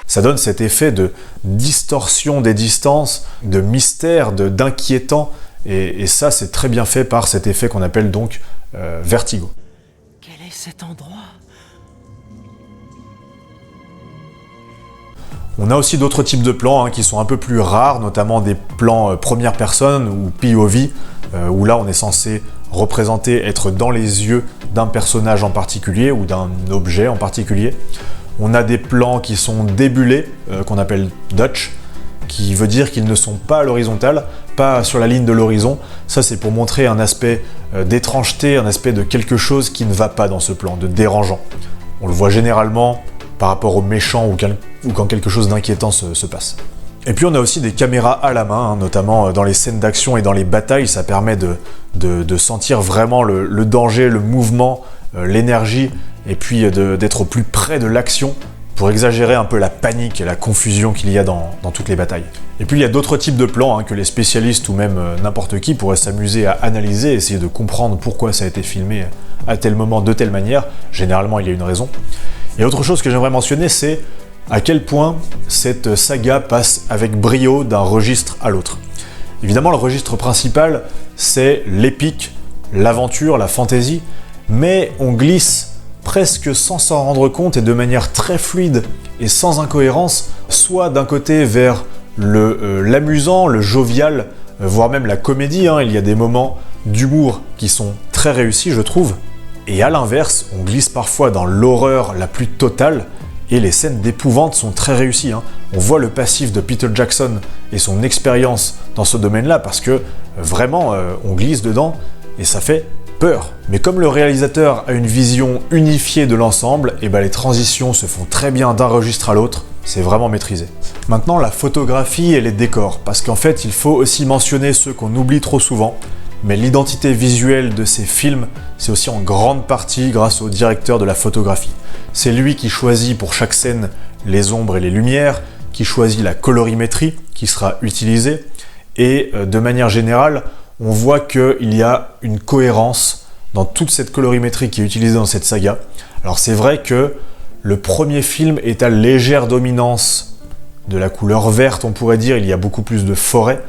Ça donne cet effet de distorsion des distances, de mystère, d'inquiétant, et ça c'est très bien fait par cet effet qu'on appelle donc vertigo. Quel est cet endroit? On a aussi d'autres types de plans qui sont un peu plus rares, notamment des plans première personne ou POV, où là on est censé représenter, être dans les yeux d'un personnage en particulier ou d'un objet en particulier. On a des plans qui sont débulés, qu'on appelle Dutch, qui veut dire qu'ils ne sont pas à l'horizontale, pas sur la ligne de l'horizon. Ça c'est pour montrer un aspect d'étrangeté, un aspect de quelque chose qui ne va pas dans ce plan, de dérangeant. On le voit généralement par rapport aux méchants ou quand quelque chose d'inquiétant se passe. Et puis on a aussi des caméras à la main, notamment dans les scènes d'action et dans les batailles. Ça permet de sentir vraiment le danger, le mouvement, l'énergie, et puis d'être plus près de l'action pour exagérer un peu la panique et la confusion qu'il y a dans toutes les batailles. Et puis il y a d'autres types de plans que les spécialistes ou même n'importe qui pourraient s'amuser à analyser, essayer de comprendre pourquoi ça a été filmé à tel moment, de telle manière. Généralement il y a une raison. Et autre chose que j'aimerais mentionner, c'est à quel point cette saga passe avec brio d'un registre à l'autre. Évidemment, le registre principal, c'est l'épique, l'aventure, la fantaisie, mais on glisse presque sans s'en rendre compte et de manière très fluide et sans incohérence, soit d'un côté vers l'amusant, le jovial, voire même la comédie. Il y a des moments d'humour qui sont très réussis, je trouve. Et à l'inverse, on glisse parfois dans l'horreur la plus totale, et les scènes d'épouvante sont très réussies. On voit le passif de Peter Jackson et son expérience dans ce domaine-là, parce que vraiment, on glisse dedans, et ça fait peur. Mais comme le réalisateur a une vision unifiée de l'ensemble, et les transitions se font très bien d'un registre à l'autre, c'est vraiment maîtrisé. Maintenant, la photographie et les décors, parce qu'en fait, il faut aussi mentionner ceux qu'on oublie trop souvent, mais l'identité visuelle de ces films, c'est aussi en grande partie grâce au directeur de la photographie. C'est lui qui choisit pour chaque scène les ombres et les lumières, qui choisit la colorimétrie qui sera utilisée, et de manière générale, on voit qu'il y a une cohérence dans toute cette colorimétrie qui est utilisée dans cette saga. Alors c'est vrai que le premier film est à légère dominance de la couleur verte, on pourrait dire, il y a beaucoup plus de forêt,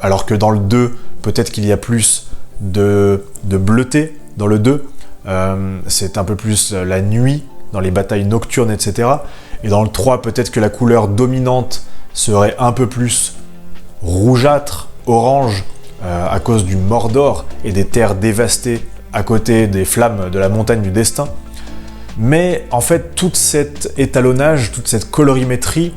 alors que dans le 2, peut-être qu'il y a plus de bleuté dans le 2, c'est un peu plus la nuit, dans les batailles nocturnes, etc. Et dans le 3, peut-être que la couleur dominante serait un peu plus rougeâtre, orange, à cause du Mordor et des terres dévastées à côté des flammes de la montagne du destin. Mais en fait, tout cet étalonnage, toute cette colorimétrie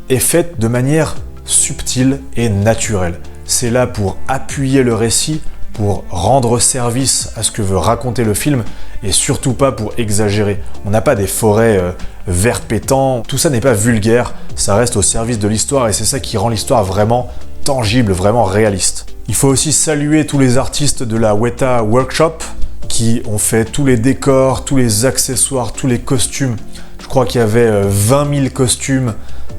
est faite de manière subtile et naturelle. C'est là pour appuyer le récit, pour rendre service à ce que veut raconter le film, et surtout pas pour exagérer. On n'a pas des forêts vert pétant, tout ça n'est pas vulgaire, ça reste au service de l'histoire, et c'est ça qui rend l'histoire vraiment tangible, vraiment réaliste. Il faut aussi saluer tous les artistes de la Weta Workshop qui ont fait tous les décors, tous les accessoires, tous les costumes. Je crois qu'il y avait 20 000 costumes,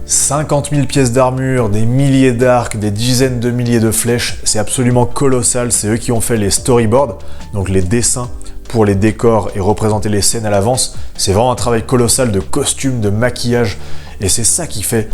50 000 pièces d'armure, des milliers d'arcs, des dizaines de milliers de flèches. C'est absolument colossal. C'est eux qui ont fait les storyboards, donc les dessins pour les décors et représenter les scènes à l'avance. C'est vraiment un travail colossal de costumes, de maquillage. Et c'est ça qui fait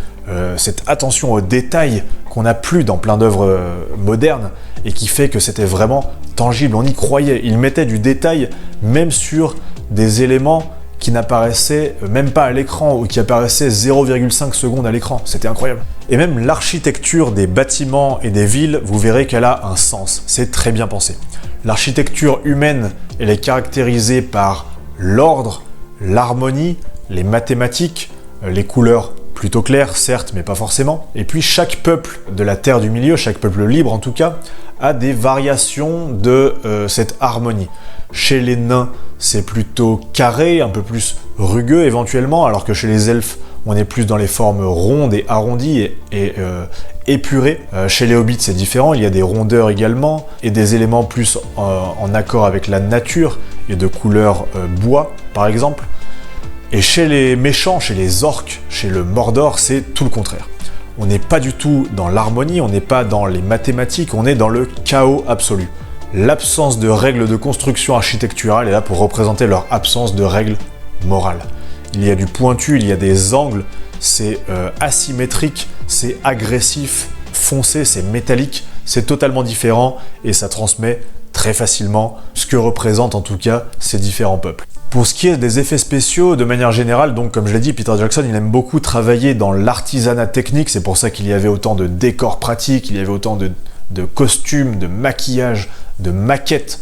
cette attention aux détails qu'on n'a plus dans plein d'œuvres modernes et qui fait que c'était vraiment tangible. On y croyait. Ils mettaient du détail même sur des éléments qui n'apparaissaient même pas à l'écran ou qui apparaissaient 0,5 secondes à l'écran. C'était incroyable. Et même l'architecture des bâtiments et des villes, vous verrez qu'elle a un sens. C'est très bien pensé. L'architecture humaine, elle est caractérisée par l'ordre, l'harmonie, les mathématiques, les couleurs plutôt clair, certes, mais pas forcément. Et puis chaque peuple de la Terre du Milieu, chaque peuple libre en tout cas, a des variations de cette harmonie. Chez les nains, c'est plutôt carré, un peu plus rugueux éventuellement, alors que chez les elfes, on est plus dans les formes rondes et arrondies et épurées. Chez les hobbits, c'est différent, il y a des rondeurs également, et des éléments plus en accord avec la nature, et de couleur bois, par exemple. Et chez les méchants, chez les orques, chez le Mordor, c'est tout le contraire. On n'est pas du tout dans l'harmonie, on n'est pas dans les mathématiques, on est dans le chaos absolu. L'absence de règles de construction architecturale est là pour représenter leur absence de règles morales. Il y a du pointu, il y a des angles, c'est asymétrique, c'est agressif, foncé, c'est métallique, c'est totalement différent et ça transmet très facilement ce que représentent en tout cas ces différents peuples. Pour ce qui est des effets spéciaux, de manière générale, donc comme je l'ai dit, Peter Jackson, il aime beaucoup travailler dans l'artisanat technique, c'est pour ça qu'il y avait autant de décors pratiques, il y avait autant de costumes, de maquillage, de maquettes.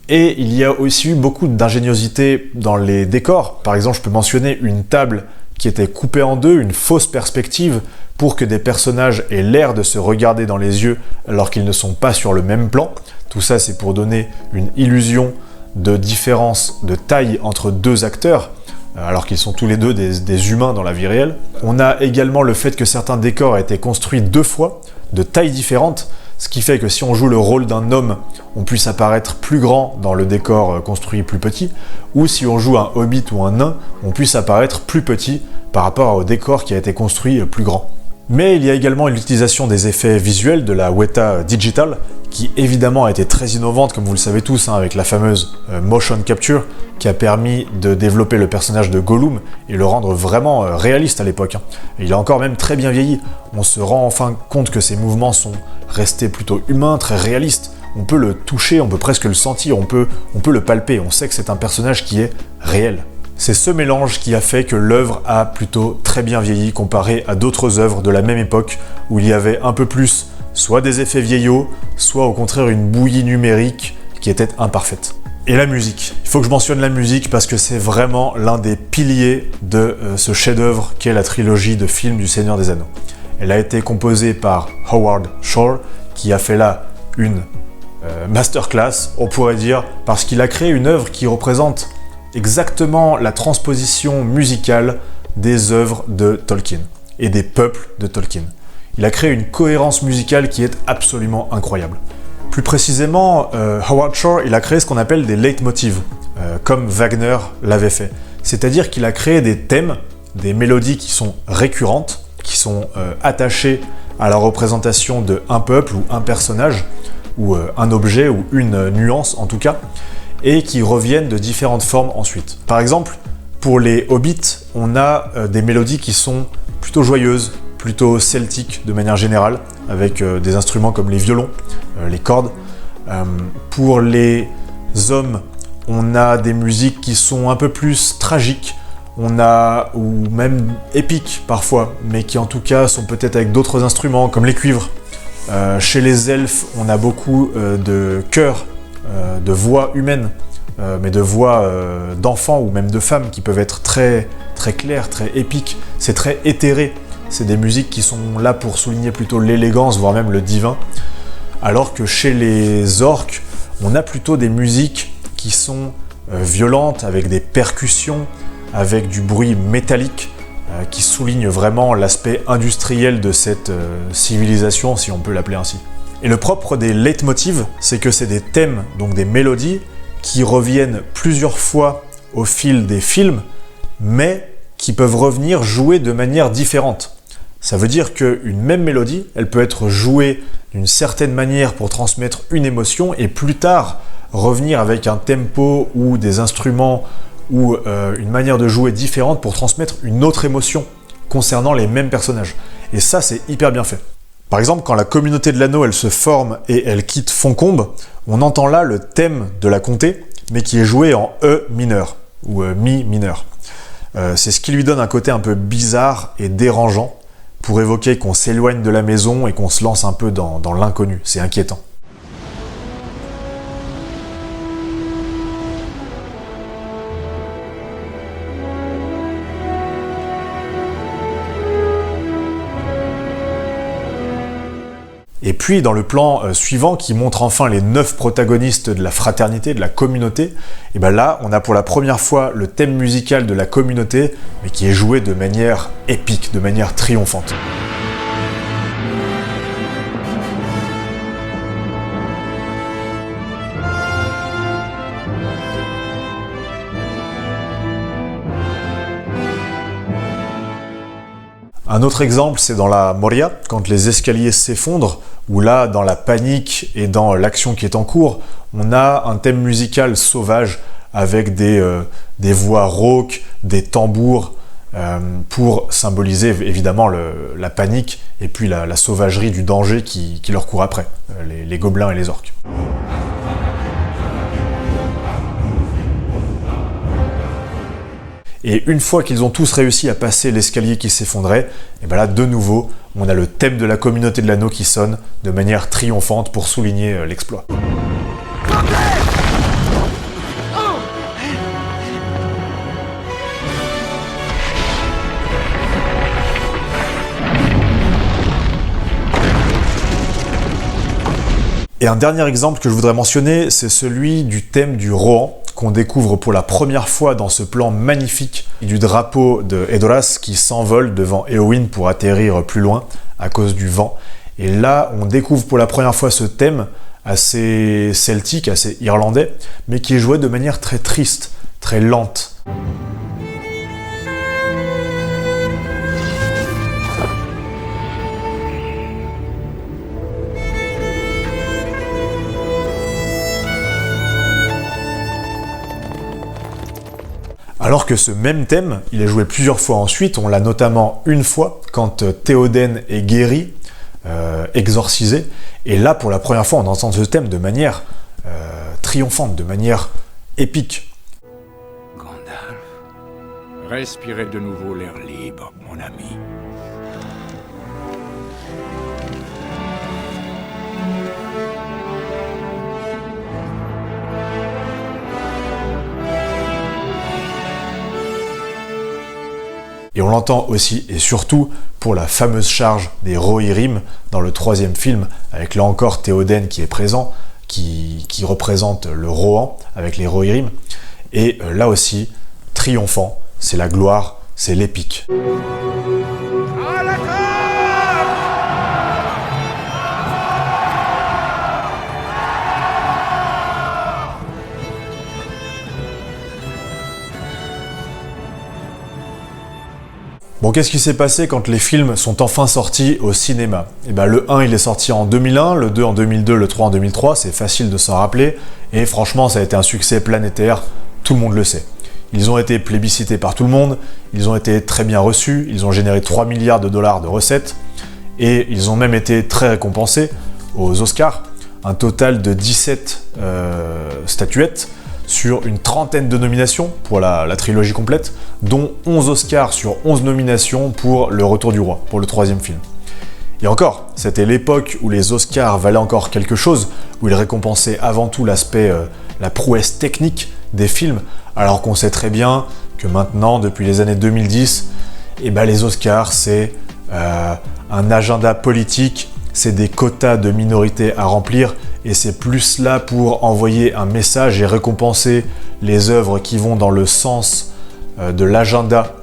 Et il y a aussi eu beaucoup d'ingéniosité dans les décors. Par exemple, je peux mentionner une table qui était coupée en deux, une fausse perspective, pour que des personnages aient l'air de se regarder dans les yeux alors qu'ils ne sont pas sur le même plan. Tout ça, c'est pour donner une illusion de différence de taille entre deux acteurs, alors qu'ils sont tous les deux des humains dans la vie réelle. On a également le fait que certains décors aient été construits 2 fois, de tailles différentes, ce qui fait que si on joue le rôle d'un homme, on puisse apparaître plus grand dans le décor construit plus petit, ou si on joue un hobbit ou un nain, on puisse apparaître plus petit par rapport au décor qui a été construit plus grand. Mais il y a également l'utilisation des effets visuels de la Weta Digital, qui évidemment a été très innovante, comme vous le savez tous, avec la fameuse motion capture, qui a permis de développer le personnage de Gollum et le rendre vraiment réaliste à l'époque. Et il a encore même très bien vieilli. On se rend enfin compte que ses mouvements sont restés plutôt humains, très réalistes. On peut le toucher, on peut presque le sentir, on peut le palper, on sait que c'est un personnage qui est réel. C'est ce mélange qui a fait que l'œuvre a plutôt très bien vieilli comparé à d'autres œuvres de la même époque où il y avait un peu plus soit des effets vieillots, soit au contraire une bouillie numérique qui était imparfaite. Et la musique. Il faut que je mentionne la musique parce que c'est vraiment l'un des piliers de ce chef-d'œuvre qu'est la trilogie de films du Seigneur des Anneaux. Elle a été composée par Howard Shore, qui a fait là une masterclass, on pourrait dire, parce qu'il a créé une œuvre qui représente exactement la transposition musicale des œuvres de Tolkien et des peuples de Tolkien. Il a créé une cohérence musicale qui est absolument incroyable. Plus précisément, Howard Shore, il a créé ce qu'on appelle des leitmotivs, comme Wagner l'avait fait. C'est-à-dire qu'il a créé des thèmes, des mélodies qui sont récurrentes, qui sont attachées à la représentation d'un peuple ou un personnage, ou un objet ou une nuance en tout cas, et qui reviennent de différentes formes ensuite. Par exemple, pour les hobbits, on a des mélodies qui sont plutôt joyeuses, plutôt celtiques de manière générale, avec des instruments comme les violons, les cordes. Pour les hommes, on a des musiques qui sont un peu plus tragiques, ou même épiques parfois, mais qui en tout cas sont peut-être avec d'autres instruments, comme les cuivres. Chez les elfes, on a beaucoup de chœurs, de voix humaines, mais de voix d'enfants ou même de femmes qui peuvent être très, très claires, très épiques. C'est très éthéré. C'est des musiques qui sont là pour souligner plutôt l'élégance, voire même le divin. Alors que chez les orques, on a plutôt des musiques qui sont violentes, avec des percussions, avec du bruit métallique, qui souligne vraiment l'aspect industriel de cette civilisation, si on peut l'appeler ainsi. Et le propre des leitmotivs, c'est que c'est des thèmes, donc des mélodies, qui reviennent plusieurs fois au fil des films, mais qui peuvent revenir jouer de manière différente. Ça veut dire qu'une même mélodie, elle peut être jouée d'une certaine manière pour transmettre une émotion, et plus tard revenir avec un tempo ou des instruments ou une manière de jouer différente pour transmettre une autre émotion concernant les mêmes personnages. Et ça, c'est hyper bien fait. Par exemple, quand la communauté de l'anneau, elle se forme et elle quitte Foncombe, on entend là le thème de la comté, mais qui est joué en E mineur, ou Mi mineur. C'est ce qui lui donne un côté un peu bizarre et dérangeant, pour évoquer qu'on s'éloigne de la maison et qu'on se lance un peu dans l'inconnu. C'est inquiétant. Et puis dans le plan suivant, qui montre enfin les 9 protagonistes de la fraternité, de la communauté, et ben là, on a pour la première fois le thème musical de la communauté, mais qui est joué de manière épique, de manière triomphante. Un autre exemple, c'est dans la Moria, quand les escaliers s'effondrent, où là, dans la panique et dans l'action qui est en cours, on a un thème musical sauvage avec des voix rauques, des tambours, pour symboliser évidemment la panique et puis la sauvagerie du danger qui leur court après, les gobelins et les orques. Et une fois qu'ils ont tous réussi à passer l'escalier qui s'effondrait, et bien là, de nouveau, on a le thème de la communauté de l'anneau qui sonne de manière triomphante pour souligner l'exploit. Et un dernier exemple que je voudrais mentionner, c'est celui du thème du Rohan, qu'on découvre pour la première fois dans ce plan magnifique du drapeau de Edoras qui s'envole devant Éowyn pour atterrir plus loin à cause du vent. Et là, on découvre pour la première fois ce thème assez celtique, assez irlandais, mais qui est joué de manière très triste, très lente. Alors que ce même thème, il est joué plusieurs fois ensuite, on l'a notamment une fois quand Théoden est guéri, exorcisé, et là pour la première fois on entend ce thème de manière triomphante, de manière épique. Gandalf, respirez de nouveau l'air libre, mon ami. Et on l'entend aussi et surtout pour la fameuse charge des Rohirrim dans le 3e film, avec là encore Théoden qui est présent, qui représente le Rohan avec les Rohirrim. Et là aussi, triomphant, c'est la gloire, c'est l'épique. Bon, qu'est-ce qui s'est passé quand les films sont enfin sortis au cinéma? Eh ben, le 1, il est sorti en 2001, le 2 en 2002, le 3 en 2003, c'est facile de s'en rappeler, et franchement, ça a été un succès planétaire, tout le monde le sait. Ils ont été plébiscités par tout le monde, ils ont été très bien reçus, ils ont généré 3 milliards de dollars de recettes, et ils ont même été très récompensés aux Oscars, un total de 17 statuettes, sur une trentaine de nominations pour la trilogie complète, dont 11 Oscars sur 11 nominations pour Le Retour du Roi, pour le 3e film. Et encore, c'était l'époque où les Oscars valaient encore quelque chose, où ils récompensaient avant tout l'aspect, la prouesse technique des films, alors qu'on sait très bien que maintenant, depuis les années 2010, eh ben les Oscars, c'est un agenda politique, c'est des quotas de minorités à remplir, et c'est plus là pour envoyer un message et récompenser les œuvres qui vont dans le sens de l'agenda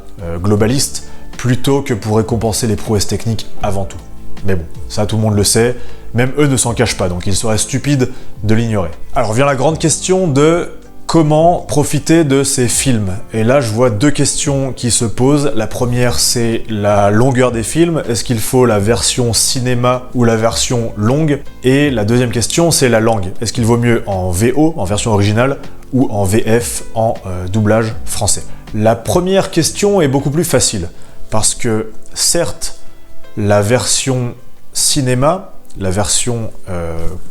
globaliste, plutôt que pour récompenser les prouesses techniques avant tout. Mais bon, ça tout le monde le sait, même eux ne s'en cachent pas, donc il serait stupide de l'ignorer. Alors vient la grande question de comment profiter de ces films. Et là, je vois deux questions qui se posent. La première, c'est la longueur des films. Est-ce qu'il faut la version cinéma ou la version longue? Et la deuxième question, c'est la langue. Est-ce qu'il vaut mieux en VO, en version originale, ou en VF, en doublage français? La première question est beaucoup plus facile, parce que certes, la version cinéma, la version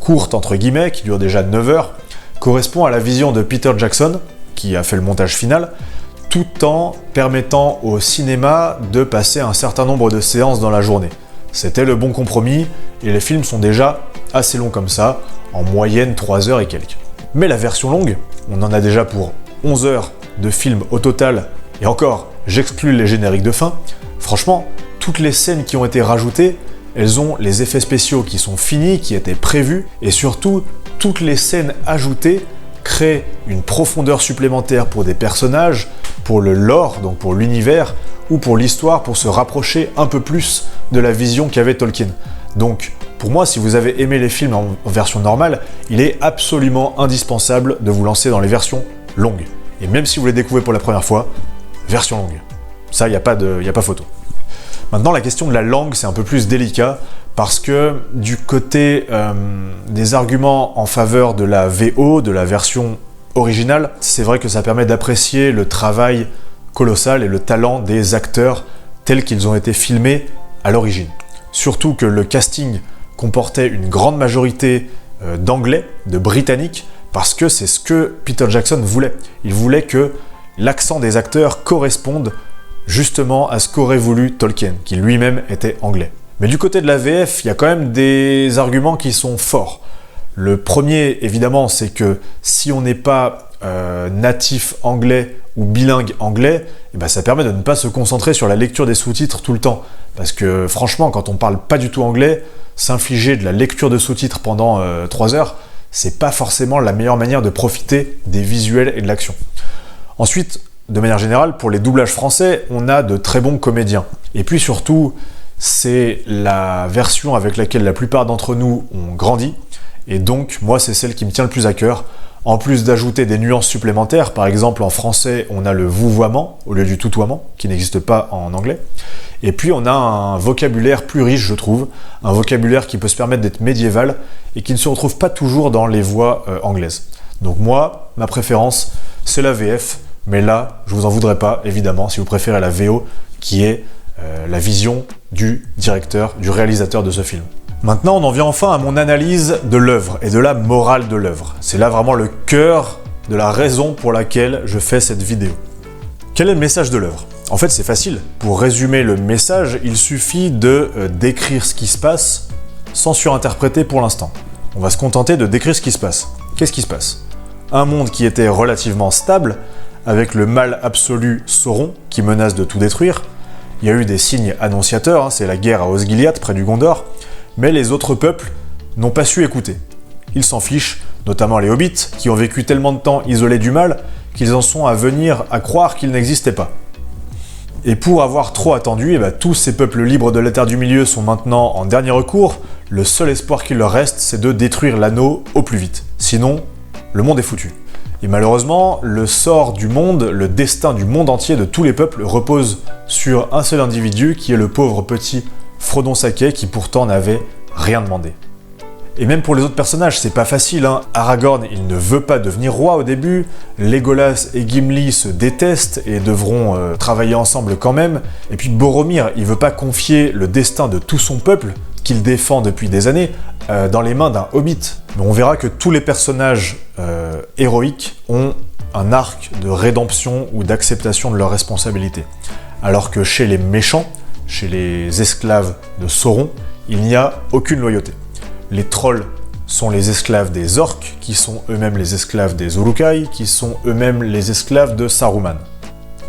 courte entre guillemets, qui dure déjà 9 heures, correspond à la vision de Peter Jackson, qui a fait le montage final, tout en permettant au cinéma de passer un certain nombre de séances dans la journée. C'était le bon compromis, et les films sont déjà assez longs comme ça, en moyenne 3 heures et quelques. Mais la version longue, on en a déjà pour 11 heures de film au total, et encore, j'exclus les génériques de fin, franchement, toutes les scènes qui ont été rajoutées, elles ont les effets spéciaux qui sont finis, qui étaient prévus, et surtout, toutes les scènes ajoutées créent une profondeur supplémentaire pour des personnages, pour le lore, donc pour l'univers, ou pour l'histoire, pour se rapprocher un peu plus de la vision qu'avait Tolkien. Donc, pour moi, si vous avez aimé les films en version normale, il est absolument indispensable de vous lancer dans les versions longues. Et même si vous les découvrez pour la première fois, version longue. Ça, il n'y a pas photo. Maintenant, la question de la langue, c'est un peu plus délicat, parce que du côté des arguments en faveur de la VO, de la version originale, c'est vrai que ça permet d'apprécier le travail colossal et le talent des acteurs tels qu'ils ont été filmés à l'origine. Surtout que le casting comportait une grande majorité d'anglais, de britanniques, parce que c'est ce que Peter Jackson voulait. Il voulait que l'accent des acteurs corresponde justement à ce qu'aurait voulu Tolkien, qui lui-même était anglais. Mais du côté de la VF, il y a quand même des arguments qui sont forts. Le premier, évidemment, c'est que si on n'est pas natif anglais ou bilingue anglais, eh ben, ça permet de ne pas se concentrer sur la lecture des sous-titres tout le temps. Parce que franchement, quand on parle pas du tout anglais, s'infliger de la lecture de sous-titres pendant 3 heures, c'est pas forcément la meilleure manière de profiter des visuels et de l'action. Ensuite, de manière générale, pour les doublages français, on a de très bons comédiens. Et puis surtout, c'est la version avec laquelle la plupart d'entre nous ont grandi, et donc moi c'est celle qui me tient le plus à cœur. En plus d'ajouter des nuances supplémentaires, par exemple en français on a le vouvoiement au lieu du tutoiement, qui n'existe pas en anglais, et puis on a un vocabulaire plus riche je trouve, un vocabulaire qui peut se permettre d'être médiéval, et qui ne se retrouve pas toujours dans les voix anglaises. Donc moi, ma préférence, c'est la VF, mais là, je vous en voudrais pas, évidemment, si vous préférez la VO, qui est la vision du directeur, du réalisateur de ce film. Maintenant, on en vient enfin à mon analyse de l'œuvre et de la morale de l'œuvre. C'est là vraiment le cœur de la raison pour laquelle je fais cette vidéo. Quel est le message de l'œuvre ? En fait, c'est facile. Pour résumer le message, il suffit de décrire ce qui se passe sans surinterpréter pour l'instant. On va se contenter de décrire ce qui se passe. Qu'est-ce qui se passe ? Un monde qui était relativement stable, avec le mal absolu Sauron qui menace de tout détruire. Il y a eu des signes annonciateurs, c'est la guerre à Osgiliath près du Gondor, mais les autres peuples n'ont pas su écouter. Ils s'en fichent, notamment les hobbits, qui ont vécu tellement de temps isolés du mal qu'ils en sont à venir à croire qu'il n'existait pas. Et pour avoir trop attendu, tous ces peuples libres de la Terre du Milieu sont maintenant en dernier recours. Le seul espoir qu'il leur reste, c'est de détruire l'anneau au plus vite. Sinon, le monde est foutu. Et malheureusement, le sort du monde, le destin du monde entier, de tous les peuples, repose sur un seul individu, qui est le pauvre petit Frodon Sake, qui pourtant n'avait rien demandé. Et même pour les autres personnages, c'est pas facile, hein. Aragorn, il ne veut pas devenir roi au début, Legolas et Gimli se détestent et devront travailler ensemble quand même, et puis Boromir, il veut pas confier le destin de tout son peuple, qu'il défend depuis des années, dans les mains d'un hobbit. Mais on verra que tous les personnages héroïques ont un arc de rédemption ou d'acceptation de leurs responsabilités. Alors que chez les méchants, chez les esclaves de Sauron, il n'y a aucune loyauté. Les trolls sont les esclaves des orques, qui sont eux-mêmes les esclaves des Uruk-hai, qui sont eux-mêmes les esclaves de Saruman.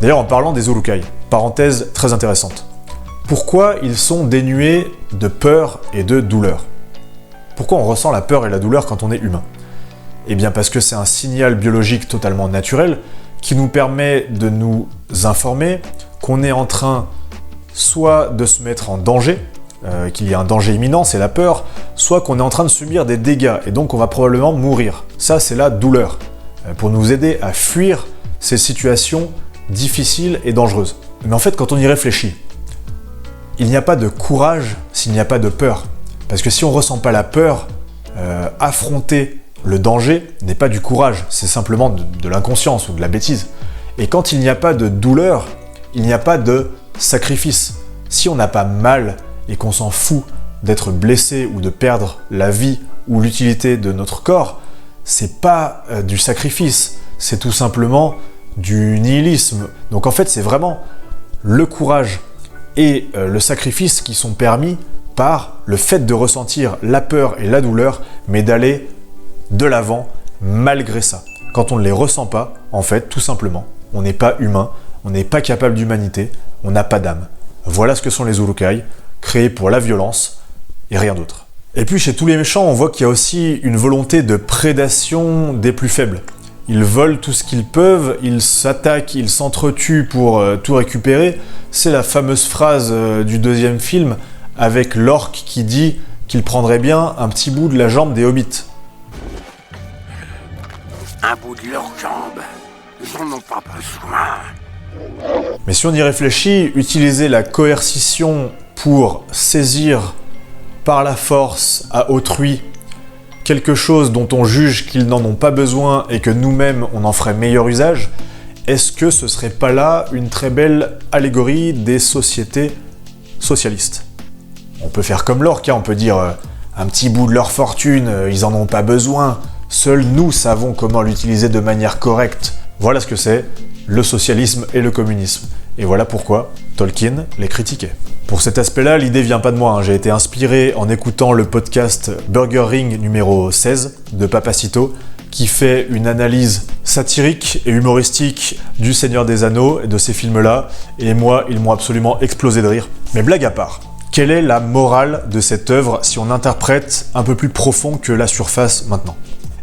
D'ailleurs, en parlant des Uruk-hai, parenthèse très intéressante. Pourquoi ils sont dénués de peur et de douleur ? Pourquoi on ressent la peur et la douleur quand on est humain ? Eh bien parce que c'est un signal biologique totalement naturel qui nous permet de nous informer qu'on est en train soit de se mettre en danger, qu'il y a un danger imminent, c'est la peur, soit qu'on est en train de subir des dégâts et donc on va probablement mourir. Ça, c'est la douleur, pour nous aider à fuir ces situations difficiles et dangereuses. Mais en fait, quand on y réfléchit, il n'y a pas de courage s'il n'y a pas de peur. Parce que si on ne ressent pas la peur, affronter le danger n'est pas du courage, c'est simplement de l'inconscience ou de la bêtise. Et quand il n'y a pas de douleur, il n'y a pas de sacrifice. Si on n'a pas mal et qu'on s'en fout d'être blessé ou de perdre la vie ou l'utilité de notre corps, c'est pas du sacrifice, c'est tout simplement du nihilisme. Donc en fait, c'est vraiment le courage et le sacrifice qui sont permis par le fait de ressentir la peur et la douleur, mais d'aller de l'avant malgré ça. Quand on ne les ressent pas, en fait, tout simplement, on n'est pas humain, on n'est pas capable d'humanité, on n'a pas d'âme. Voilà ce que sont les Uruk-hai, créés pour la violence, et rien d'autre. Et puis chez tous les méchants, on voit qu'il y a aussi une volonté de prédation des plus faibles. Ils volent tout ce qu'ils peuvent, ils s'attaquent, ils s'entretuent pour tout récupérer. C'est la fameuse phrase du deuxième film avec l'orque qui dit qu'il prendrait bien un petit bout de la jambe des hobbits. Un bout de leur jambe. Ils n'en ont pas besoin. Mais si on y réfléchit, utiliser la coercition pour saisir par la force à autrui quelque chose dont on juge qu'ils n'en ont pas besoin et que nous-mêmes on en ferait meilleur usage, est-ce que ce serait pas là une très belle allégorie des sociétés socialistes? On peut faire comme l'orque, on peut dire un petit bout de leur fortune, ils en ont pas besoin, seuls nous savons comment l'utiliser de manière correcte. Voilà ce que c'est, le socialisme et le communisme. Et voilà pourquoi Tolkien les critiquait. Pour cet aspect-là, l'idée vient pas de moi, j'ai été inspiré en écoutant le podcast Burger Ring numéro 16 de Papacito, qui fait une analyse satirique et humoristique du Seigneur des Anneaux et de ces films-là, et moi, ils m'ont absolument explosé de rire. Mais blague à part, quelle est la morale de cette œuvre si on interprète un peu plus profond que la surface maintenant?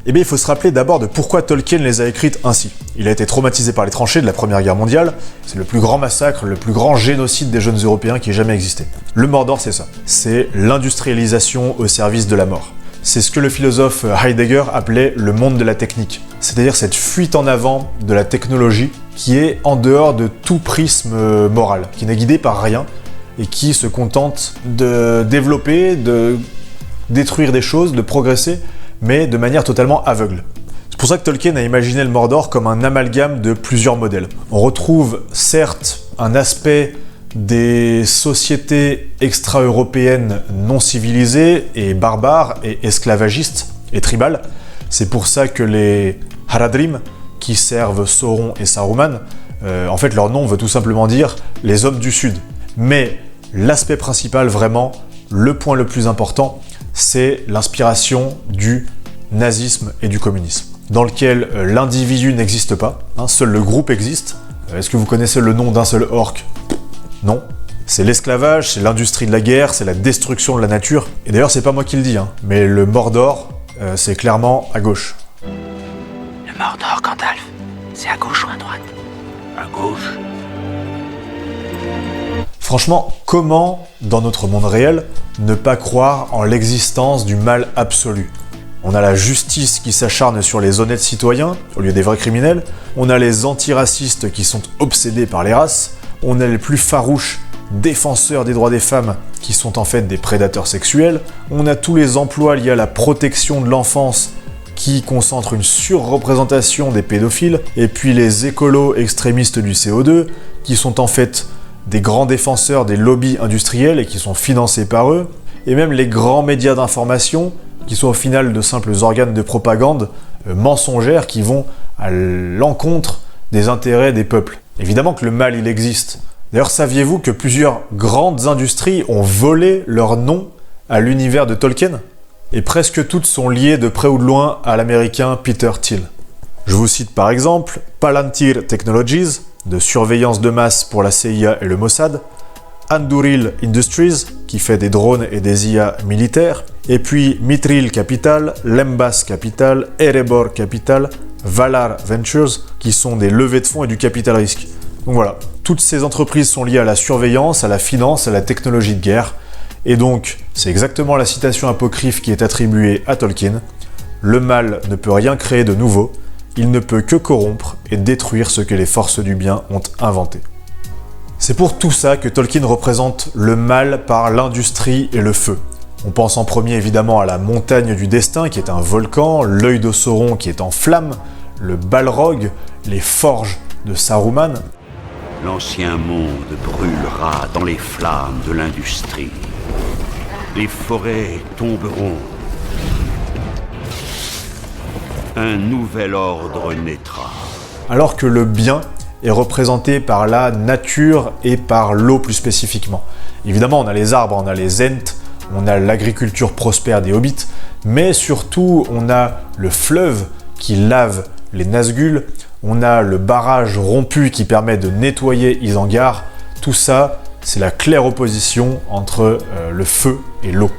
Eh bien, il faut se rappeler d'abord de pourquoi Tolkien les a écrites ainsi. Il a été traumatisé par les tranchées de la Première Guerre mondiale, c'est le plus grand massacre, le plus grand génocide des jeunes Européens qui ait jamais existé. Le Mordor, c'est ça. C'est l'industrialisation au service de la mort. C'est ce que le philosophe Heidegger appelait le monde de la technique. C'est-à-dire cette fuite en avant de la technologie qui est en dehors de tout prisme moral, qui n'est guidé par rien et qui se contente de développer, de détruire des choses, de progresser, mais de manière totalement aveugle. C'est pour ça que Tolkien a imaginé le Mordor comme un amalgame de plusieurs modèles. On retrouve certes un aspect des sociétés extra-européennes non civilisées et barbares et esclavagistes et tribales. C'est pour ça que les Haradrim, qui servent Sauron et Saruman, en fait leur nom veut tout simplement dire les hommes du Sud. Mais l'aspect principal, vraiment, le point le plus important, c'est l'inspiration du nazisme et du communisme, dans lequel l'individu n'existe pas, seul le groupe existe. Est-ce que vous connaissez le nom d'un seul orc? Non. C'est l'esclavage, c'est l'industrie de la guerre, c'est la destruction de la nature. Et d'ailleurs, c'est pas moi qui le dis, mais le Mordor, c'est clairement à gauche. Le Mordor, Gandalf, c'est à gauche ou à droite? À gauche. Franchement, comment, dans notre monde réel, ne pas croire en l'existence du mal absolu? On a la justice qui s'acharne sur les honnêtes citoyens, au lieu des vrais criminels. On a les antiracistes qui sont obsédés par les races. On a les plus farouches défenseurs des droits des femmes qui sont en fait des prédateurs sexuels. On a tous les emplois liés à la protection de l'enfance qui concentrent une surreprésentation des pédophiles. Et puis les écolos extrémistes du CO2 qui sont en fait des grands défenseurs des lobbies industriels et qui sont financés par eux, et même les grands médias d'information, qui sont au final de simples organes de propagande mensongères qui vont à l'encontre des intérêts des peuples. Évidemment que le mal, il existe. D'ailleurs, saviez-vous que plusieurs grandes industries ont volé leur nom à l'univers de Tolkien? Et presque toutes sont liées de près ou de loin à l'américain Peter Thiel. Je vous cite par exemple Palantir Technologies, de surveillance de masse pour la CIA et le Mossad, Anduril Industries, qui fait des drones et des IA militaires, et puis Mithril Capital, Lembas Capital, Erebor Capital, Valar Ventures, qui sont des levées de fonds et du capital risque. Donc voilà, toutes ces entreprises sont liées à la surveillance, à la finance, à la technologie de guerre, et donc c'est exactement la citation apocryphe qui est attribuée à Tolkien. Le mal ne peut rien créer de nouveau, il ne peut que corrompre et détruire ce que les forces du bien ont inventé. C'est pour tout ça que Tolkien représente le mal par l'industrie et le feu. On pense en premier évidemment à la montagne du destin qui est un volcan, l'œil de Sauron qui est en flammes, le Balrog, les forges de Saruman. L'ancien monde brûlera dans les flammes de l'industrie. Les forêts tomberont. Un nouvel ordre naîtra. Alors que le bien est représenté par la nature et par l'eau plus spécifiquement. Évidemment, on a les arbres, on a les ents, on a l'agriculture prospère des hobbits, mais surtout, on a le fleuve qui lave les Nazgûl, on a le barrage rompu qui permet de nettoyer Isengard. Tout ça, c'est la claire opposition entre le feu et l'eau.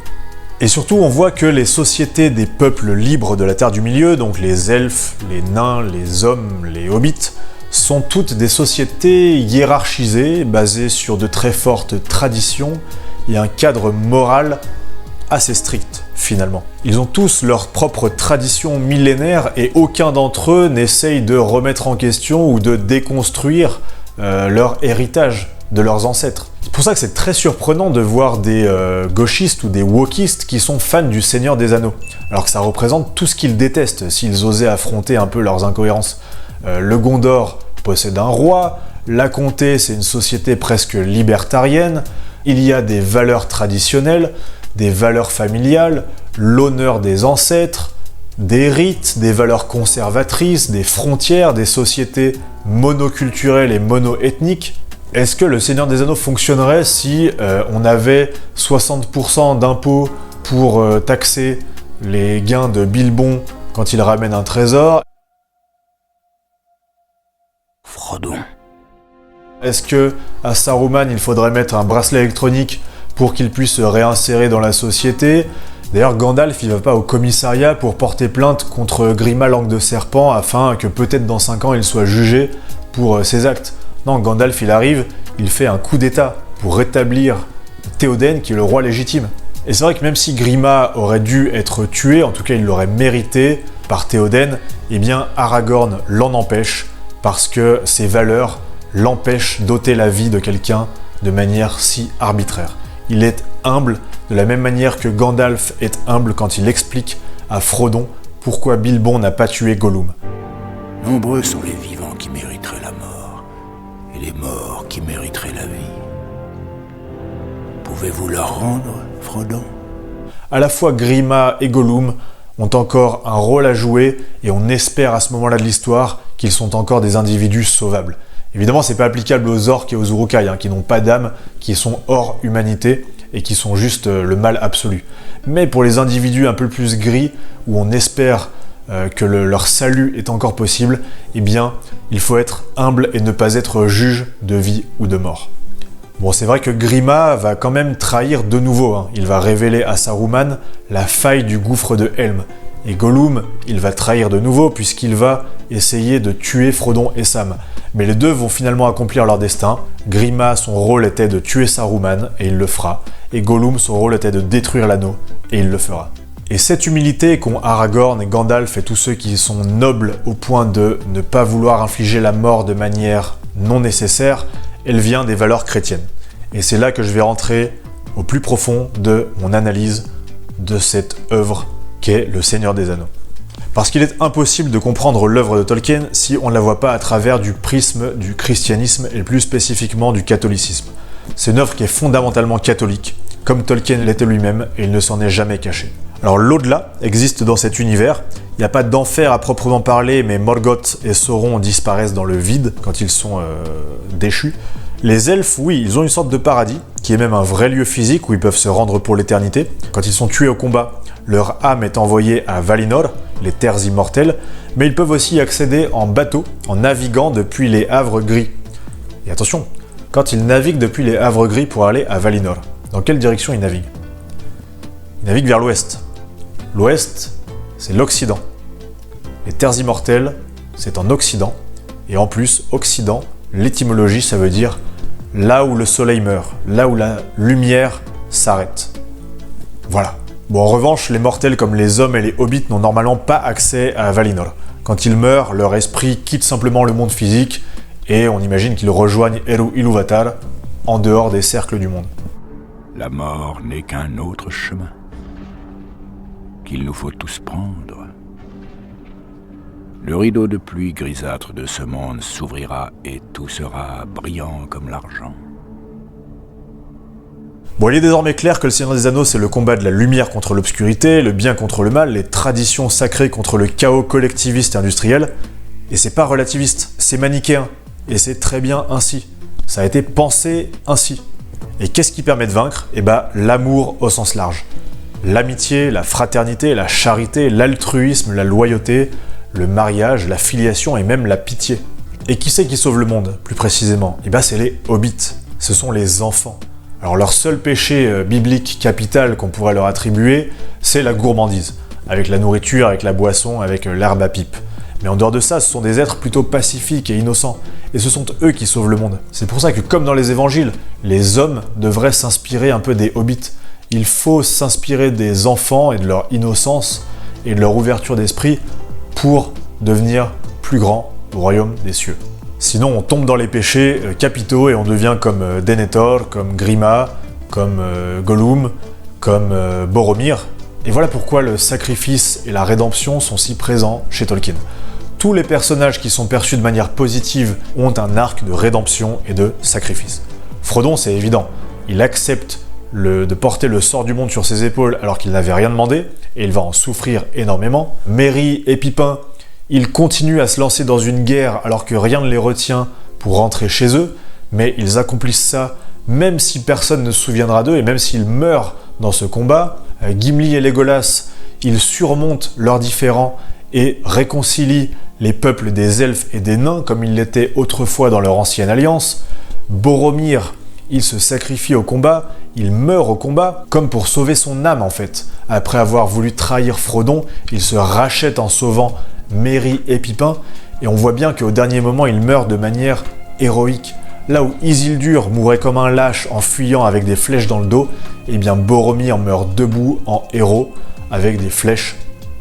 Et surtout, on voit que les sociétés des peuples libres de la Terre du Milieu, donc les elfes, les nains, les hommes, les hobbits, sont toutes des sociétés hiérarchisées, basées sur de très fortes traditions et un cadre moral assez strict, finalement. Ils ont tous leurs propres traditions millénaires et aucun d'entre eux n'essaye de remettre en question ou de déconstruire leur héritage de leurs ancêtres. C'est pour ça que c'est très surprenant de voir des gauchistes ou des wokistes qui sont fans du Seigneur des Anneaux, alors que ça représente tout ce qu'ils détestent s'ils osaient affronter un peu leurs incohérences. Le Gondor possède un roi, la comté c'est une société presque libertarienne, il y a des valeurs traditionnelles, des valeurs familiales, l'honneur des ancêtres, des rites, des valeurs conservatrices, des frontières, des sociétés monoculturelles et monoethniques. Est-ce que le Seigneur des Anneaux fonctionnerait si on avait 60% d'impôts pour taxer les gains de Bilbon quand il ramène un trésor? Frodon. Est-ce que à Saruman il faudrait mettre un bracelet électronique pour qu'il puisse se réinsérer dans la société? D'ailleurs, Gandalf, il va pas au commissariat pour porter plainte contre Grima Langue de Serpent afin que peut-être dans 5 ans il soit jugé pour ses actes. Non, Gandalf, il arrive, il fait un coup d'état pour rétablir Théoden, qui est le roi légitime. Et c'est vrai que même si Grima aurait dû être tué, en tout cas il l'aurait mérité par Théoden, eh bien Aragorn l'en empêche, parce que ses valeurs l'empêchent d'ôter la vie de quelqu'un de manière si arbitraire. Il est humble, de la même manière que Gandalf est humble quand il explique à Frodon pourquoi Bilbon n'a pas tué Gollum. Nombreux sont les vivants qui mériteraient la mort, et les morts qui mériteraient la vie. Pouvez-vous leur rendre, Frodon? À la fois Grima et Gollum ont encore un rôle à jouer, et on espère à ce moment-là de l'histoire qu'ils sont encore des individus sauvables. Évidemment, c'est pas applicable aux orques et aux Uruk-hai, qui n'ont pas d'âme, qui sont hors humanité, et qui sont juste le mal absolu. Mais pour les individus un peu plus gris, où on espère que leur salut est encore possible, eh bien, il faut être humble et ne pas être juge de vie ou de mort. Bon, c'est vrai que Grima va quand même trahir de nouveau, Il va révéler à Saruman la faille du gouffre de Helm. Et Gollum, il va trahir de nouveau puisqu'il va essayer de tuer Frodon et Sam. Mais les deux vont finalement accomplir leur destin. Grima, son rôle était de tuer Saruman, et il le fera. Et Gollum, son rôle était de détruire l'anneau, et il le fera. Et cette humilité qu'ont Aragorn et Gandalf et tous ceux qui sont nobles au point de ne pas vouloir infliger la mort de manière non nécessaire, elle vient des valeurs chrétiennes. Et c'est là que je vais rentrer au plus profond de mon analyse de cette œuvre qu'est Le Seigneur des Anneaux. Parce qu'il est impossible de comprendre l'œuvre de Tolkien si on ne la voit pas à travers du prisme du christianisme et plus spécifiquement du catholicisme. C'est une œuvre qui est fondamentalement catholique, comme Tolkien l'était lui-même, et il ne s'en est jamais caché. Alors l'au-delà existe dans cet univers, il n'y a pas d'enfer à proprement parler, mais Morgoth et Sauron disparaissent dans le vide quand ils sont déchus. Les elfes, oui, ils ont une sorte de paradis, qui est même un vrai lieu physique où ils peuvent se rendre pour l'éternité. Quand ils sont tués au combat, leur âme est envoyée à Valinor, les terres immortelles, mais ils peuvent aussi y accéder en bateau, en naviguant depuis les Havres Gris. Et attention, quand ils naviguent depuis les Havres Gris pour aller à Valinor, dans quelle direction ils naviguent? Ils naviguent vers l'ouest. L'ouest, c'est l'Occident. Les terres immortelles, c'est en Occident. Et en plus, Occident, l'étymologie, ça veut dire là où le soleil meurt, là où la lumière s'arrête. Voilà. Bon, en revanche, les mortels comme les hommes et les hobbits n'ont normalement pas accès à Valinor. Quand ils meurent, leur esprit quitte simplement le monde physique et on imagine qu'ils rejoignent Eru Ilúvatar en dehors des cercles du monde. La mort n'est qu'un autre chemin qu'il nous faut tous prendre. Le rideau de pluie grisâtre de ce monde s'ouvrira et tout sera brillant comme l'argent. Bon, il est désormais clair que le Seigneur des Anneaux, c'est le combat de la lumière contre l'obscurité, le bien contre le mal, les traditions sacrées contre le chaos collectiviste et industriel. Et c'est pas relativiste, c'est manichéen. Et c'est très bien ainsi. Ça a été pensé ainsi. Et qu'est-ce qui permet de vaincre? Eh ben, l'amour au sens large. L'amitié, la fraternité, la charité, l'altruisme, la loyauté, le mariage, la filiation et même la pitié. Et qui c'est qui sauve le monde, plus précisément? Eh ben, c'est les hobbits. Ce sont les enfants. Alors leur seul péché biblique capital qu'on pourrait leur attribuer, c'est la gourmandise, avec la nourriture, avec la boisson, avec l'herbe à pipe. Mais en dehors de ça, ce sont des êtres plutôt pacifiques et innocents, et ce sont eux qui sauvent le monde. C'est pour ça que, comme dans les évangiles, les hommes devraient s'inspirer un peu des hobbits. Il faut s'inspirer des enfants et de leur innocence et de leur ouverture d'esprit pour devenir plus grand au royaume des cieux. Sinon, on tombe dans les péchés capitaux et on devient comme Denethor, comme Grima, comme Gollum, comme Boromir. Et voilà pourquoi le sacrifice et la rédemption sont si présents chez Tolkien. Tous les personnages qui sont perçus de manière positive ont un arc de rédemption et de sacrifice. Frodon, c'est évident, il accepte de porter le sort du monde sur ses épaules alors qu'il n'avait rien demandé, et il va en souffrir énormément. Merry et Pippin, ils continuent à se lancer dans une guerre alors que rien ne les retient pour rentrer chez eux, mais ils accomplissent ça même si personne ne se souviendra d'eux et même s'ils meurent dans ce combat. Gimli et Legolas, ils surmontent leurs différends et réconcilient les peuples des elfes et des nains comme ils l'étaient autrefois dans leur ancienne alliance. Boromir, il se sacrifie au combat, il meurt au combat, comme pour sauver son âme en fait. Après avoir voulu trahir Frodon, il se rachète en sauvant Merry et Pippin, et on voit bien qu'au dernier moment, il meurt de manière héroïque. Là où Isildur mourait comme un lâche en fuyant avec des flèches dans le dos, eh bien Boromir meurt debout en héros avec des flèches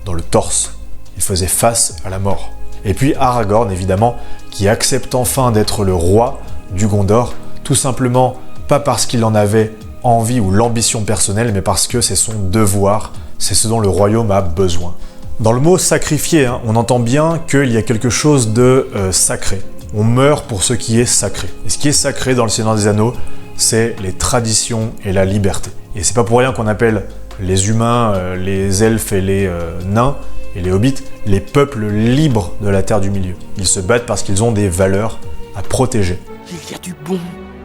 dans le torse. Il faisait face à la mort. Et puis Aragorn, évidemment, qui accepte enfin d'être le roi du Gondor, tout simplement pas parce qu'il en avait envie ou l'ambition personnelle, mais parce que c'est son devoir, c'est ce dont le royaume a besoin. Dans le mot sacrifier, on entend bien qu'il y a quelque chose de sacré. On meurt pour ce qui est sacré. Et ce qui est sacré dans le Seigneur des Anneaux, c'est les traditions et la liberté. Et c'est pas pour rien qu'on appelle les humains, les elfes et les nains, et les hobbits, les peuples libres de la Terre du Milieu. Ils se battent parce qu'ils ont des valeurs à protéger. Il y a du bon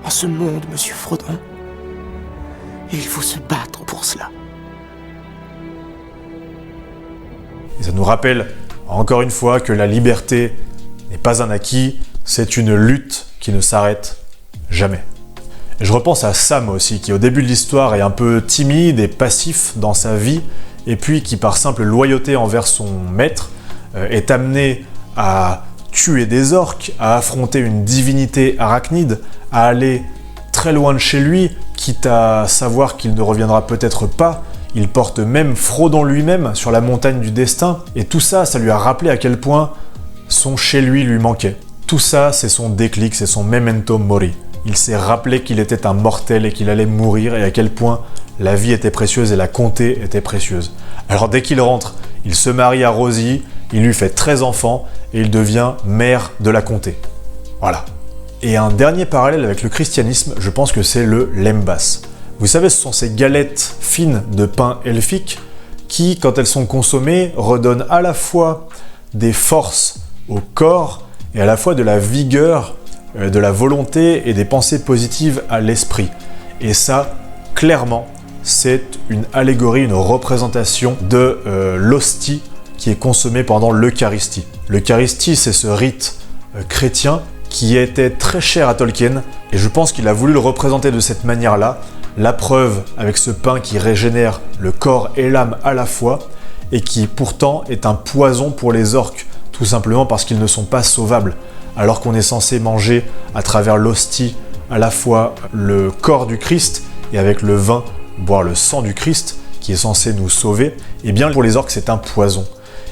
en ce monde, monsieur Frodon. Et il faut se battre pour cela. Et ça nous rappelle, encore une fois, que la liberté n'est pas un acquis, c'est une lutte qui ne s'arrête jamais. Et je repense à Sam aussi, qui au début de l'histoire est un peu timide et passif dans sa vie, et puis qui par simple loyauté envers son maître est amené à tuer des orques, à affronter une divinité arachnide, à aller très loin de chez lui, quitte à savoir qu'il ne reviendra peut-être pas. Il porte même Frodon lui-même sur la montagne du destin, et tout ça, ça lui a rappelé à quel point son chez lui manquait. Tout ça, c'est son déclic, c'est son memento mori. Il s'est rappelé qu'il était un mortel et qu'il allait mourir, et à quel point la vie était précieuse et la comté était précieuse. Alors dès qu'il rentre, il se marie à Rosie, il lui fait 13 enfants, et il devient maire de la comté. Voilà. Et un dernier parallèle avec le christianisme, je pense que c'est le lembas. Vous savez, ce sont ces galettes fines de pain elfique qui, quand elles sont consommées, redonnent à la fois des forces au corps et à la fois de la vigueur, de la volonté et des pensées positives à l'esprit. Et ça, clairement, c'est une allégorie, une représentation de l'hostie qui est consommée pendant l'Eucharistie. L'Eucharistie, c'est ce rite chrétien qui était très cher à Tolkien, et je pense qu'il a voulu le représenter de cette manière-là. La preuve avec ce pain qui régénère le corps et l'âme à la fois, et qui pourtant est un poison pour les orques, tout simplement parce qu'ils ne sont pas sauvables, alors qu'on est censé manger à travers l'hostie à la fois le corps du Christ et avec le vin boire le sang du Christ qui est censé nous sauver. Et bien pour les orques c'est un poison.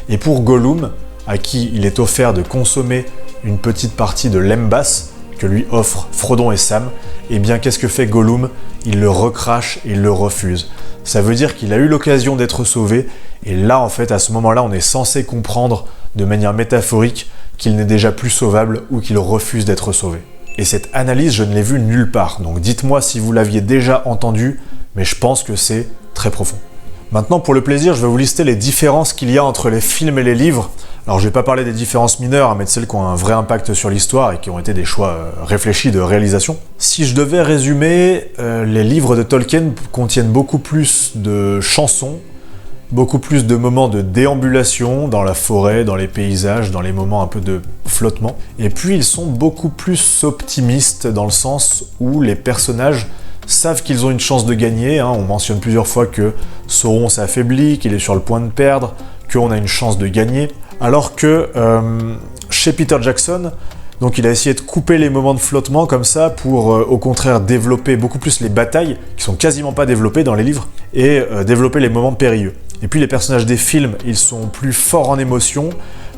Et pour Gollum, à qui il est offert de consommer une petite partie de lembas que lui offrent Frodon et Sam, et bien qu'est-ce que fait Gollum? Il le recrache et il le refuse. Ça veut dire qu'il a eu l'occasion d'être sauvé, et là en fait à ce moment-là on est censé comprendre de manière métaphorique qu'il n'est déjà plus sauvable ou qu'il refuse d'être sauvé. Et cette analyse je ne l'ai vue nulle part, donc dites-moi si vous l'aviez déjà entendue, mais je pense que c'est très profond. Maintenant pour le plaisir je vais vous lister les différences qu'il y a entre les films et les livres. Alors je vais pas parler des différences mineures, mais de celles qui ont un vrai impact sur l'histoire et qui ont été des choix réfléchis de réalisation. Si je devais résumer, les livres de Tolkien contiennent beaucoup plus de chansons, beaucoup plus de moments de déambulation dans la forêt, dans les paysages, dans les moments un peu de flottement. Et puis ils sont beaucoup plus optimistes dans le sens où les personnages savent qu'ils ont une chance de gagner. On mentionne plusieurs fois que Sauron s'affaiblit, qu'il est sur le point de perdre, qu'on a une chance de gagner. Alors que chez Peter Jackson, donc il a essayé de couper les moments de flottement comme ça pour au contraire développer beaucoup plus les batailles, qui sont quasiment pas développées dans les livres, et développer les moments périlleux. Et puis les personnages des films, ils sont plus forts en émotion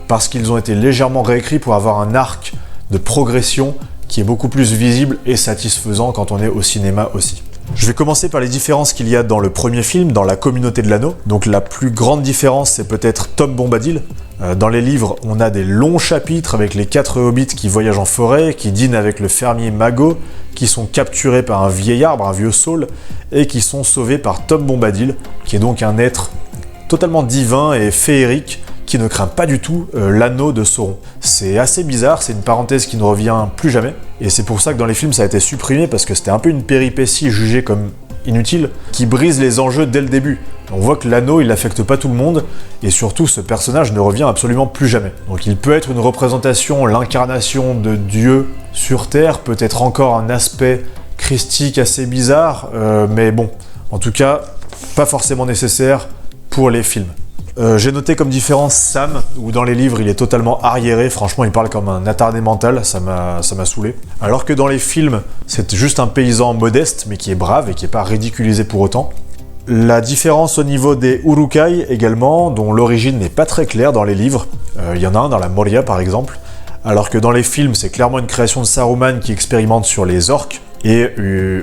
parce qu'ils ont été légèrement réécrits pour avoir un arc de progression qui est beaucoup plus visible et satisfaisant quand on est au cinéma aussi. Je vais commencer par les différences qu'il y a dans le premier film, dans la communauté de l'anneau. Donc la plus grande différence, c'est peut-être Tom Bombadil. Dans les livres, on a des longs chapitres avec les 4 hobbits qui voyagent en forêt, qui dînent avec le fermier Mago, qui sont capturés par un vieil arbre, un vieux saule, et qui sont sauvés par Tom Bombadil, qui est donc un être totalement divin et féerique, qui ne craint pas du tout l'anneau de Sauron. C'est assez bizarre, c'est une parenthèse qui ne revient plus jamais, et c'est pour ça que dans les films ça a été supprimé, parce que c'était un peu une péripétie jugée comme inutile, qui brise les enjeux dès le début. On voit que l'anneau, il n'affecte pas tout le monde, et surtout ce personnage ne revient absolument plus jamais. Donc il peut être une représentation, l'incarnation de Dieu sur Terre, peut-être encore un aspect christique assez bizarre, mais bon, en tout cas, pas forcément nécessaire pour les films. J'ai noté comme différence Sam, où dans les livres il est totalement arriéré, franchement il parle comme un attardé mental, ça m'a saoulé. Alors que dans les films, c'est juste un paysan modeste, mais qui est brave et qui n'est pas ridiculisé pour autant. La différence au niveau des Uruk-hai également, dont l'origine n'est pas très claire dans les livres, il y en a un dans la Moria par exemple, alors que dans les films c'est clairement une création de Saruman qui expérimente sur les orques, et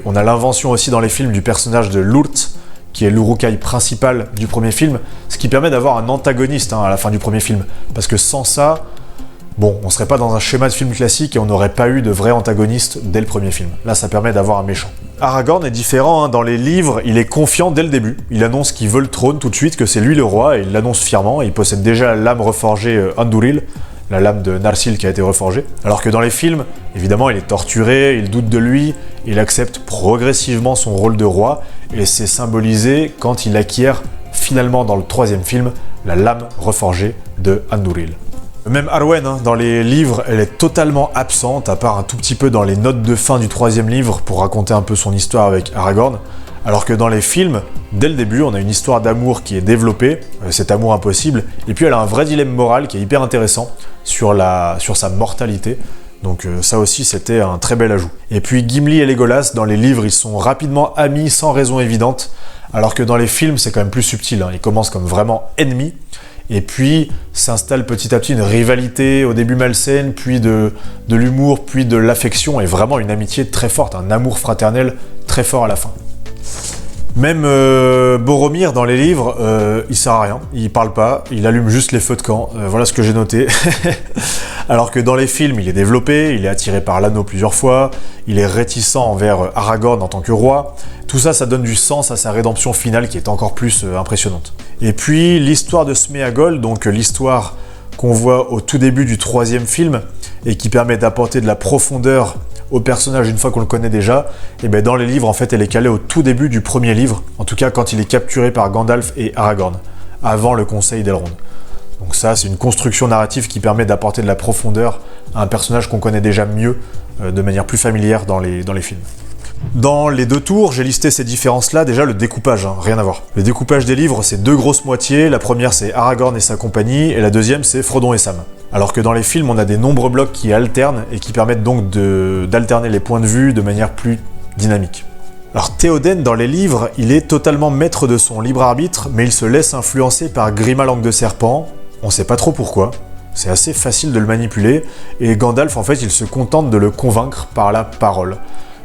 on a l'invention aussi dans les films du personnage de Lurt, qui est l'Uruk-hai principal du premier film, ce qui permet d'avoir un antagoniste à la fin du premier film, parce que sans ça, bon, on serait pas dans un schéma de film classique et on n'aurait pas eu de vrai antagoniste dès le premier film. Là, ça permet d'avoir un méchant. Aragorn est différent, dans les livres, il est confiant dès le début. Il annonce qu'il veut le trône tout de suite, que c'est lui le roi, et il l'annonce fièrement. Il possède déjà la lame reforgée Andúril, la lame de Narsil qui a été reforgée. Alors que dans les films, évidemment, il est torturé, il doute de lui, il accepte progressivement son rôle de roi, et c'est symbolisé quand il acquiert finalement dans le troisième film la lame reforgée de Andúril. Même Arwen, dans les livres, elle est totalement absente, à part un tout petit peu dans les notes de fin du troisième livre pour raconter un peu son histoire avec Aragorn. Alors que dans les films, dès le début, on a une histoire d'amour qui est développée, cet amour impossible, et puis elle a un vrai dilemme moral qui est hyper intéressant sur sa mortalité. Donc ça aussi, c'était un très bel ajout. Et puis Gimli et Legolas, dans les livres, ils sont rapidement amis sans raison évidente, alors que dans les films, c'est quand même plus subtil. Ils commencent comme vraiment ennemis, et puis s'installe petit à petit une rivalité, au début malsaine, puis de l'humour, puis de l'affection, et vraiment une amitié très forte, un amour fraternel très fort à la fin. Même Boromir dans les livres, il sert à rien, il parle pas, il allume juste les feux de camp, voilà ce que j'ai noté. Alors que dans les films, il est développé, il est attiré par l'anneau plusieurs fois, il est réticent envers Aragorn en tant que roi. Tout ça, ça donne du sens à sa rédemption finale qui est encore plus impressionnante. Et puis l'histoire de Sméagol, donc l'histoire qu'on voit au tout début du troisième film, et qui permet d'apporter de la profondeur au personnage une fois qu'on le connaît déjà, et bien dans les livres, en fait, elle est calée au tout début du premier livre, en tout cas quand il est capturé par Gandalf et Aragorn, avant le Conseil d'Elrond. Donc ça, c'est une construction narrative qui permet d'apporter de la profondeur à un personnage qu'on connaît déjà mieux, de manière plus familière dans les films. Dans les deux tours, j'ai listé ces différences-là. Déjà, le découpage, rien à voir. Le découpage des livres, c'est deux grosses moitiés. La première, c'est Aragorn et sa compagnie, et la deuxième, c'est Frodon et Sam. Alors que dans les films, on a des nombreux blocs qui alternent, et qui permettent donc d'alterner les points de vue de manière plus dynamique. Alors Théoden, dans les livres, il est totalement maître de son libre arbitre, mais il se laisse influencer par Grima Langue de Serpent. On sait pas trop pourquoi. C'est assez facile de le manipuler, et Gandalf, en fait, il se contente de le convaincre par la parole.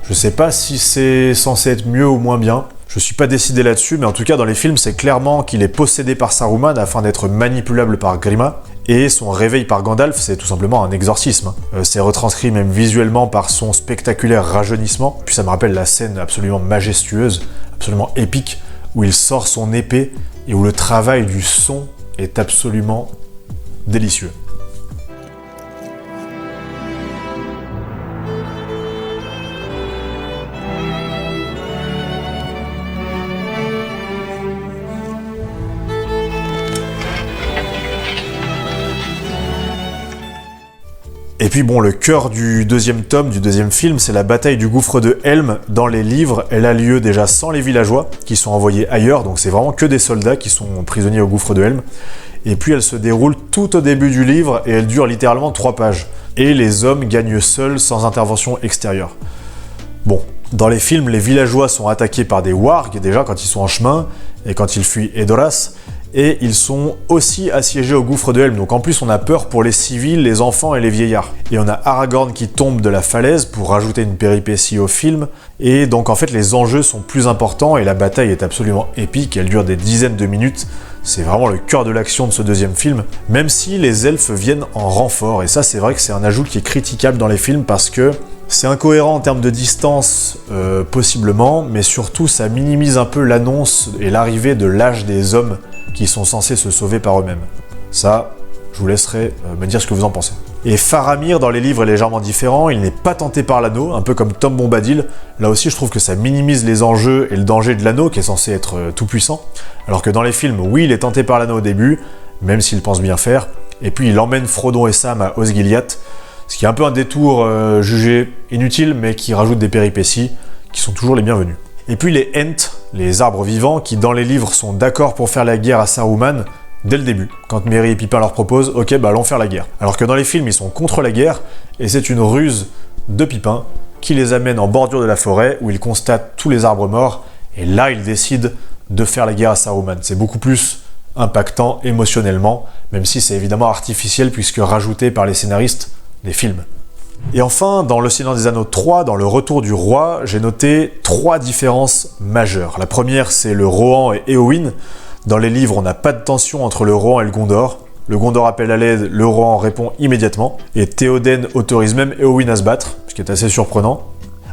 Je sais pas si c'est censé être mieux ou moins bien, je suis pas décidé là-dessus, mais en tout cas dans les films c'est clairement qu'il est possédé par Saruman afin d'être manipulable par Grima, et son réveil par Gandalf c'est tout simplement un exorcisme. C'est retranscrit même visuellement par son spectaculaire rajeunissement, puis ça me rappelle la scène absolument majestueuse, absolument épique, où il sort son épée et où le travail du son est absolument délicieux. Et puis bon, le cœur du deuxième tome, du deuxième film, c'est la bataille du gouffre de Helm. Dans les livres, elle a lieu déjà sans les villageois, qui sont envoyés ailleurs, donc c'est vraiment que des soldats qui sont prisonniers au gouffre de Helm. Et puis elle se déroule tout au début du livre, et elle dure littéralement 3 pages. Et les hommes gagnent seuls, sans intervention extérieure. Bon, dans les films, les villageois sont attaqués par des wargs, déjà quand ils sont en chemin, et quand ils fuient Edoras, et ils sont aussi assiégés au gouffre de Helm. Donc en plus, on a peur pour les civils, les enfants et les vieillards. Et on a Aragorn qui tombe de la falaise pour rajouter une péripétie au film. Et donc en fait, les enjeux sont plus importants et la bataille est absolument épique. Elle dure des dizaines de minutes. C'est vraiment le cœur de l'action de ce deuxième film. Même si les elfes viennent en renfort. Et ça, c'est vrai que c'est un ajout qui est critiquable dans les films parce que c'est incohérent en termes de distance, possiblement. Mais surtout, ça minimise un peu l'annonce et l'arrivée de l'âge des hommes qui sont censés se sauver par eux-mêmes. Ça, je vous laisserai me dire ce que vous en pensez. Et Faramir, dans les livres, est légèrement différent, il n'est pas tenté par l'anneau, un peu comme Tom Bombadil. Là aussi, je trouve que ça minimise les enjeux et le danger de l'anneau, qui est censé être tout puissant. Alors que dans les films, oui, il est tenté par l'anneau au début, même s'il pense bien faire, et puis il emmène Frodon et Sam à Osgiliath, ce qui est un peu un détour jugé inutile, mais qui rajoute des péripéties, qui sont toujours les bienvenues. Et puis les Ents, les arbres vivants, qui dans les livres sont d'accord pour faire la guerre à Saruman dès le début. Quand Merry et Pippin leur proposent « Ok, bah allons faire la guerre ». Alors que dans les films, ils sont contre la guerre, et c'est une ruse de Pippin qui les amène en bordure de la forêt, où ils constatent tous les arbres morts, et là, ils décident de faire la guerre à Saruman. C'est beaucoup plus impactant émotionnellement, même si c'est évidemment artificiel, puisque rajouté par les scénaristes des films. Et enfin, dans Le Seigneur des Anneaux 3, dans Le Retour du Roi, j'ai noté 3 différences majeures. La première, c'est le Rohan et Éowyn. Dans les livres, on n'a pas de tension entre le Rohan et le Gondor. Le Gondor appelle à l'aide, le Rohan répond immédiatement. Et Théoden autorise même Éowyn à se battre, ce qui est assez surprenant.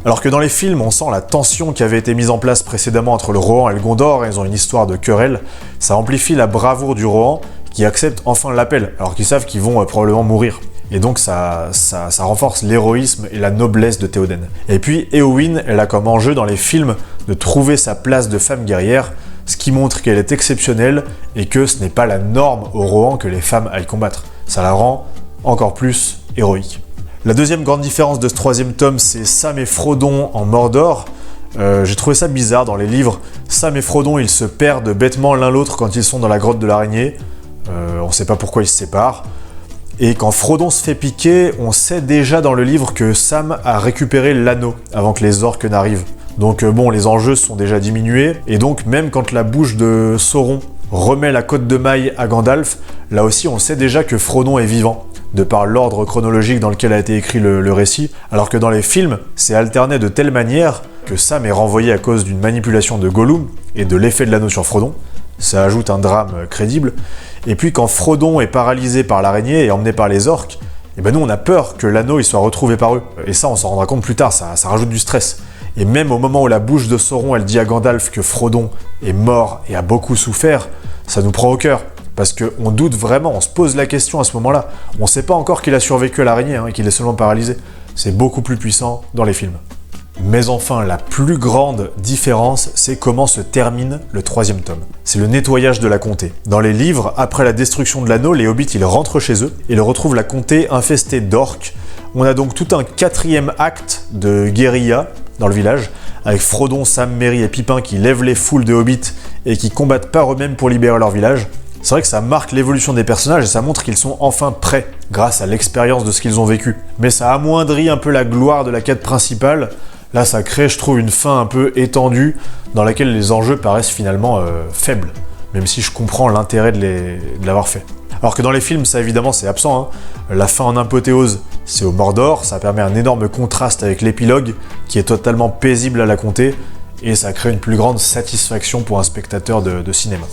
Alors que dans les films, on sent la tension qui avait été mise en place précédemment entre le Rohan et le Gondor, et ils ont une histoire de querelle. Ça amplifie la bravoure du Rohan, qui accepte enfin l'appel, alors qu'ils savent qu'ils vont probablement mourir. Et donc ça renforce l'héroïsme et la noblesse de Théoden. Et puis Éowyn, elle a comme enjeu dans les films de trouver sa place de femme guerrière, ce qui montre qu'elle est exceptionnelle et que ce n'est pas la norme au Rohan que les femmes aillent combattre. Ça la rend encore plus héroïque. La deuxième grande différence de ce 3e tome, c'est Sam et Frodon en Mordor. J'ai trouvé ça bizarre dans les livres. Sam et Frodon, ils se perdent bêtement l'un l'autre quand ils sont dans la grotte de l'araignée. On ne sait pas pourquoi ils se séparent. Et quand Frodon se fait piquer, on sait déjà dans le livre que Sam a récupéré l'anneau avant que les orques n'arrivent. Donc bon, les enjeux sont déjà diminués, et donc même quand la bouche de Sauron remet la côte de maille à Gandalf, là aussi on sait déjà que Frodon est vivant, de par l'ordre chronologique dans lequel a été écrit le récit, alors que dans les films, c'est alterné de telle manière que Sam est renvoyé à cause d'une manipulation de Gollum et de l'effet de l'anneau sur Frodon. Ça ajoute un drame crédible. Et puis quand Frodon est paralysé par l'araignée et emmené par les orques, et ben nous on a peur que l'anneau il soit retrouvé par eux. Et ça on s'en rendra compte plus tard, ça rajoute du stress. Et même au moment où la bouche de Sauron elle dit à Gandalf que Frodon est mort et a beaucoup souffert, ça nous prend au cœur. Parce qu'on doute vraiment, on se pose la question à ce moment-là. On sait pas encore qu'il a survécu à l'araignée et qu'il est seulement paralysé. C'est beaucoup plus puissant dans les films. Mais enfin, la plus grande différence, c'est comment se termine le 3e tome. C'est le nettoyage de la comté. Dans les livres, après la destruction de l'anneau, les hobbits ils rentrent chez eux et ils retrouvent la comté infestée d'orques. On a donc tout un 4e acte de guérilla dans le village, avec Frodon, Sam, Merry et Pippin qui lèvent les foules de hobbits et qui combattent par eux-mêmes pour libérer leur village. C'est vrai que ça marque l'évolution des personnages et ça montre qu'ils sont enfin prêts, grâce à l'expérience de ce qu'ils ont vécu. Mais ça amoindrit un peu la gloire de la quête principale. Là, ça crée, je trouve, une fin un peu étendue, dans laquelle les enjeux paraissent finalement faibles, même si je comprends l'intérêt de l'avoir fait. Alors que dans les films, ça évidemment, c'est absent. La fin en apothéose, c'est au Mordor, ça permet un énorme contraste avec l'épilogue, qui est totalement paisible à la comté, et ça crée une plus grande satisfaction pour un spectateur de cinéma.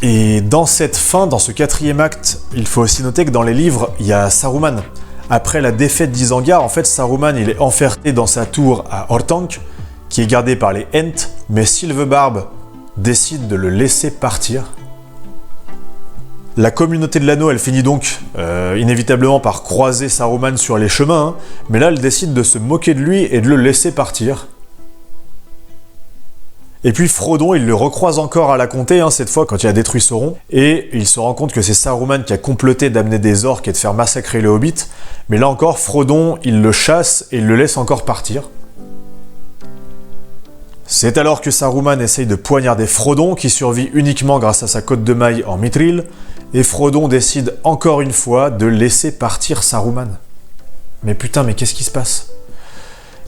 Et dans cette fin, dans ce 4e acte, il faut aussi noter que dans les livres, il y a Saruman. Après la défaite d'Isengard, en fait, Saruman il est enfermé dans sa tour à Orthanc, qui est gardée par les Ents, mais Sylvebarbe décide de le laisser partir. La communauté de l'anneau, elle finit donc inévitablement par croiser Saruman sur les chemins, mais là, elle décide de se moquer de lui et de le laisser partir. Et puis Frodon, il le recroise encore à la comté, cette fois quand il a détruit Sauron, et il se rend compte que c'est Saruman qui a comploté d'amener des orques et de faire massacrer les hobbits, mais là encore, Frodon, il le chasse et il le laisse encore partir. C'est alors que Saruman essaye de poignarder Frodon, qui survit uniquement grâce à sa côte de maille en mithril, et Frodon décide encore une fois de laisser partir Saruman. Mais putain, mais qu'est-ce qui se passe?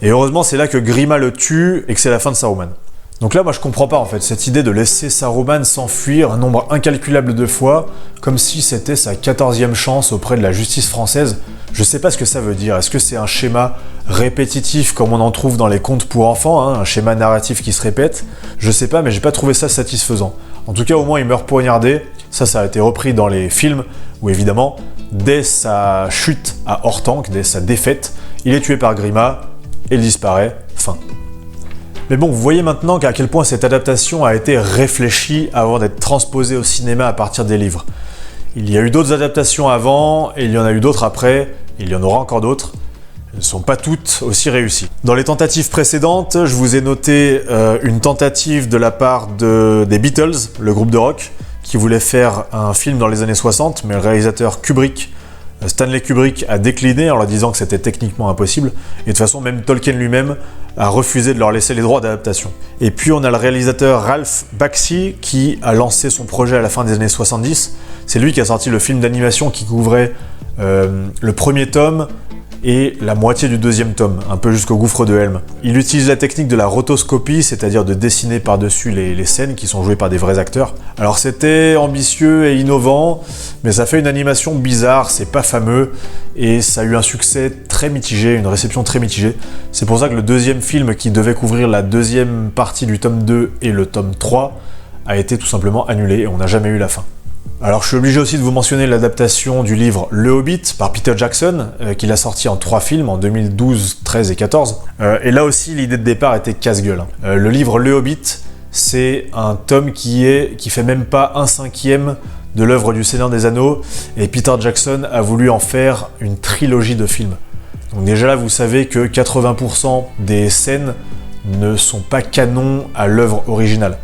Et heureusement, c'est là que Grima le tue et que c'est la fin de Saruman. Donc là, moi je comprends pas en fait, cette idée de laisser Saruman s'enfuir un nombre incalculable de fois, comme si c'était sa 14e chance auprès de la justice française. Je sais pas ce que ça veut dire, est-ce que c'est un schéma répétitif comme on en trouve dans les contes pour enfants, un schéma narratif qui se répète? Je sais pas, mais j'ai pas trouvé ça satisfaisant. En tout cas, au moins il meurt poignardé, ça a été repris dans les films, où évidemment, dès sa chute à Orthanc, dès sa défaite, il est tué par Grima, et il disparaît, fin. Mais bon, vous voyez maintenant à quel point cette adaptation a été réfléchie avant d'être transposée au cinéma à partir des livres. Il y a eu d'autres adaptations avant, et il y en a eu d'autres après, et il y en aura encore d'autres. Elles ne sont pas toutes aussi réussies. Dans les tentatives précédentes, je vous ai noté une tentative de la part des Beatles, le groupe de rock, qui voulait faire un film dans les années 60, mais le réalisateur Stanley Kubrick a décliné en leur disant que c'était techniquement impossible, et de toute façon même Tolkien lui-même a refusé de leur laisser les droits d'adaptation. Et puis on a le réalisateur Ralph Bakshi qui a lancé son projet à la fin des années 70, c'est lui qui a sorti le film d'animation qui couvrait le premier tome et la moitié du deuxième tome, un peu jusqu'au gouffre de Helm. Il utilise la technique de la rotoscopie, c'est-à-dire de dessiner par-dessus les scènes qui sont jouées par des vrais acteurs. Alors c'était ambitieux et innovant, mais ça fait une animation bizarre, c'est pas fameux, et ça a eu un succès très mitigé, une réception très mitigée. C'est pour ça que le deuxième film qui devait couvrir la deuxième partie du tome 2 et le tome 3 a été tout simplement annulé, et on n'a jamais eu la fin. Alors je suis obligé aussi de vous mentionner l'adaptation du livre Le Hobbit par Peter Jackson, qu'il a sorti en 3 films, en 2012, 13 et 14. Et là aussi, l'idée de départ était casse-gueule. Le livre Le Hobbit, c'est un tome qui fait même pas 1/5 de l'œuvre du Seigneur des Anneaux, et Peter Jackson a voulu en faire une trilogie de films. Donc déjà là, vous savez que 80% des scènes ne sont pas canon à l'œuvre originale.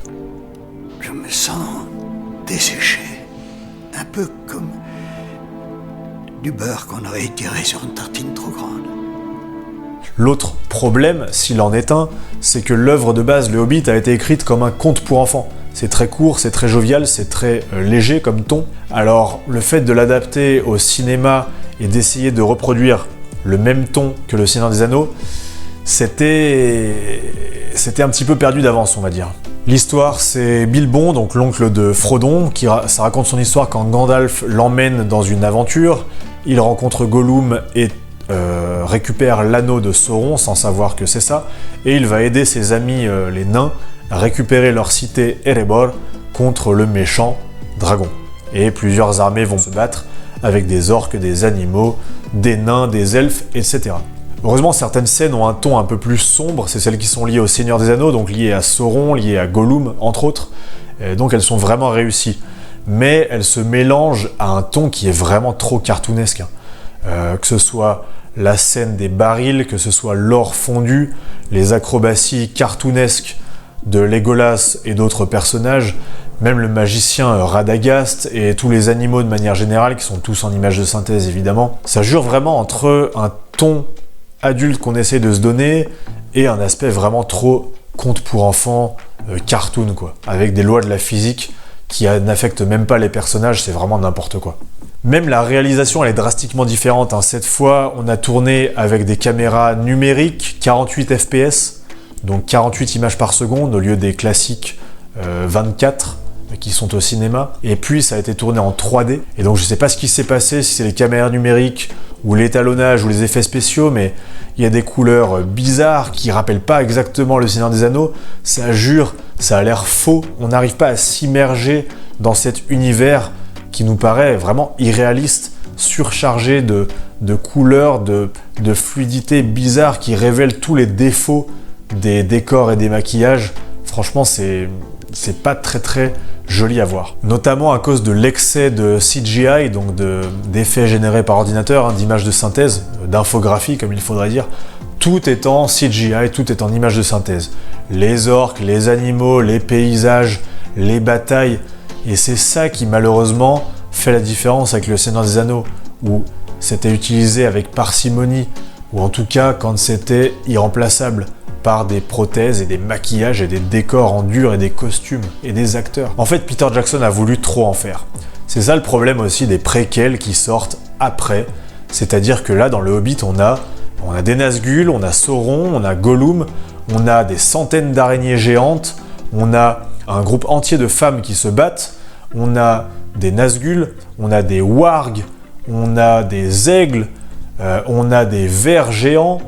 Je me sens desséché. Un peu comme du beurre qu'on aurait étiré sur une tartine trop grande. L'autre problème, s'il en est un, c'est que l'œuvre de base, Le Hobbit, a été écrite comme un conte pour enfants. C'est très court, c'est très jovial, c'est très léger comme ton. Alors, le fait de l'adapter au cinéma et d'essayer de reproduire le même ton que Le Seigneur des Anneaux, c'était un petit peu perdu d'avance, on va dire. L'histoire, c'est Bilbon, donc l'oncle de Frodon, ça raconte son histoire quand Gandalf l'emmène dans une aventure. Il rencontre Gollum et récupère l'anneau de Sauron sans savoir que c'est ça. Et il va aider ses amis les nains à récupérer leur cité Erebor contre le méchant dragon. Et plusieurs armées vont se battre avec des orques, des animaux, des nains, des elfes, etc. Heureusement, certaines scènes ont un ton un peu plus sombre, c'est celles qui sont liées au Seigneur des Anneaux, donc liées à Sauron, liées à Gollum, entre autres, et donc elles sont vraiment réussies. Mais elles se mélangent à un ton qui est vraiment trop cartoonesque. Que ce soit la scène des barils, que ce soit l'or fondu, les acrobaties cartoonesques de Legolas et d'autres personnages, même le magicien Radagast et tous les animaux de manière générale, qui sont tous en images de synthèse évidemment. Ça jure vraiment entre un ton adulte qu'on essaie de se donner et un aspect vraiment trop conte pour enfants, cartoon quoi, avec des lois de la physique qui n'affectent même pas les personnages, c'est vraiment n'importe quoi. Même la réalisation elle est drastiquement différente, Cette fois on a tourné avec des caméras numériques, 48 fps, donc 48 images par seconde au lieu des classiques 24 qui sont au cinéma, et puis ça a été tourné en 3D, et donc je sais pas ce qui s'est passé, si c'est les caméras numériques ou l'étalonnage ou les effets spéciaux, mais il y a des couleurs bizarres qui rappellent pas exactement le Seigneur des Anneaux, ça jure, ça a l'air faux, on n'arrive pas à s'immerger dans cet univers qui nous paraît vraiment irréaliste, surchargé de couleurs, de fluidité bizarre qui révèle tous les défauts des décors et des maquillages. Franchement, c'est pas très joli à voir. Notamment à cause de l'excès de CGI, donc d'effets générés par ordinateur, d'images de synthèse, d'infographie comme il faudrait dire, Tout est en CGI, tout est en image de synthèse. Les orques, les animaux, les paysages, les batailles. Et c'est ça qui malheureusement fait la différence avec le Seigneur des Anneaux, où c'était utilisé avec parcimonie, ou en tout cas quand c'était irremplaçable, par des prothèses et des maquillages et des décors en dur et des costumes et des acteurs. En fait, Peter Jackson a voulu trop en faire. C'est ça le problème aussi des préquels qui sortent après, c'est-à-dire que là dans le Hobbit on a des Nazgûl, on a Sauron, on a Gollum, on a des centaines d'araignées géantes, on a un groupe entier de femmes qui se battent, on a des Nazgûl, on a des wargs, on a des aigles, on a des vers géants,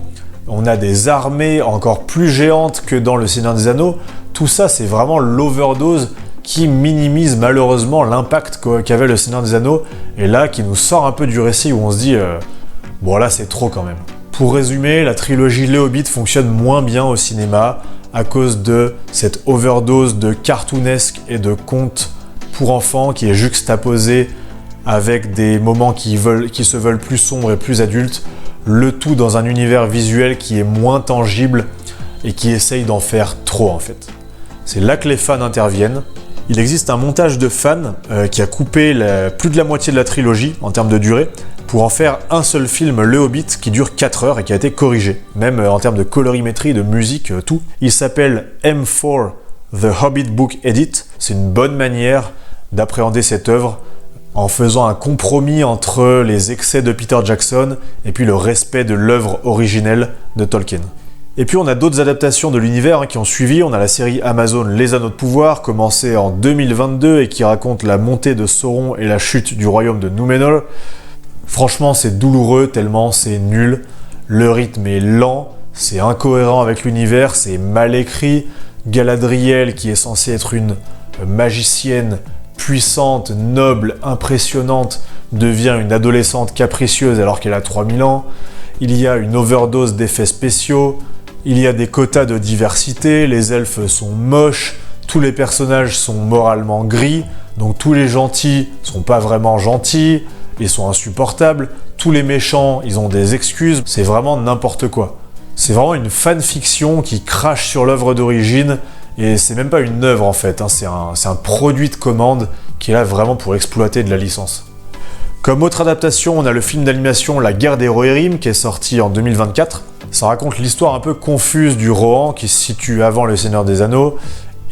on a des armées encore plus géantes que dans le Seigneur des Anneaux. Tout ça, c'est vraiment l'overdose qui minimise malheureusement l'impact qu'avait le Seigneur des Anneaux, et là, qui nous sort un peu du récit où on se dit bon là, c'est trop quand même. Pour résumer, la trilogie Les Hobbits fonctionne moins bien au cinéma à cause de cette overdose de cartoonesque et de contes pour enfants qui est juxtaposée avec des moments qui se veulent plus sombres et plus adultes, le tout dans un univers visuel qui est moins tangible et qui essaye d'en faire trop en fait. C'est là que les fans interviennent. Il existe un montage de fans qui a coupé plus de la moitié de la trilogie en termes de durée pour en faire un seul film, Le Hobbit, qui dure 4 heures et qui a été corrigé, même en termes de colorimétrie, de musique, tout. Il s'appelle M4 The Hobbit Book Edit. C'est une bonne manière d'appréhender cette œuvre en faisant un compromis entre les excès de Peter Jackson et puis le respect de l'œuvre originelle de Tolkien. Et puis on a d'autres adaptations de l'univers qui ont suivi. On a la série Amazon Les Anneaux de Pouvoir, commencée en 2022 et qui raconte la montée de Sauron et la chute du royaume de Númenor. Franchement, c'est douloureux tellement c'est nul. Le rythme est lent, c'est incohérent avec l'univers, c'est mal écrit. Galadriel, qui est censée être une magicienne puissante, noble, impressionnante, devient une adolescente capricieuse alors qu'elle a 3000 ans. Il y a une overdose d'effets spéciaux, il y a des quotas de diversité, les elfes sont moches, tous les personnages sont moralement gris, donc tous les gentils sont pas vraiment gentils, ils sont insupportables, tous les méchants, ils ont des excuses, c'est vraiment n'importe quoi. C'est vraiment une fanfiction qui crache sur l'œuvre d'origine, et c'est même pas une œuvre en fait, c'est un produit de commande qui est là vraiment pour exploiter de la licence. Comme autre adaptation, on a le film d'animation La Guerre des Rohirrim qui est sorti en 2024. Ça raconte l'histoire un peu confuse du Rohan qui se situe avant le Seigneur des Anneaux,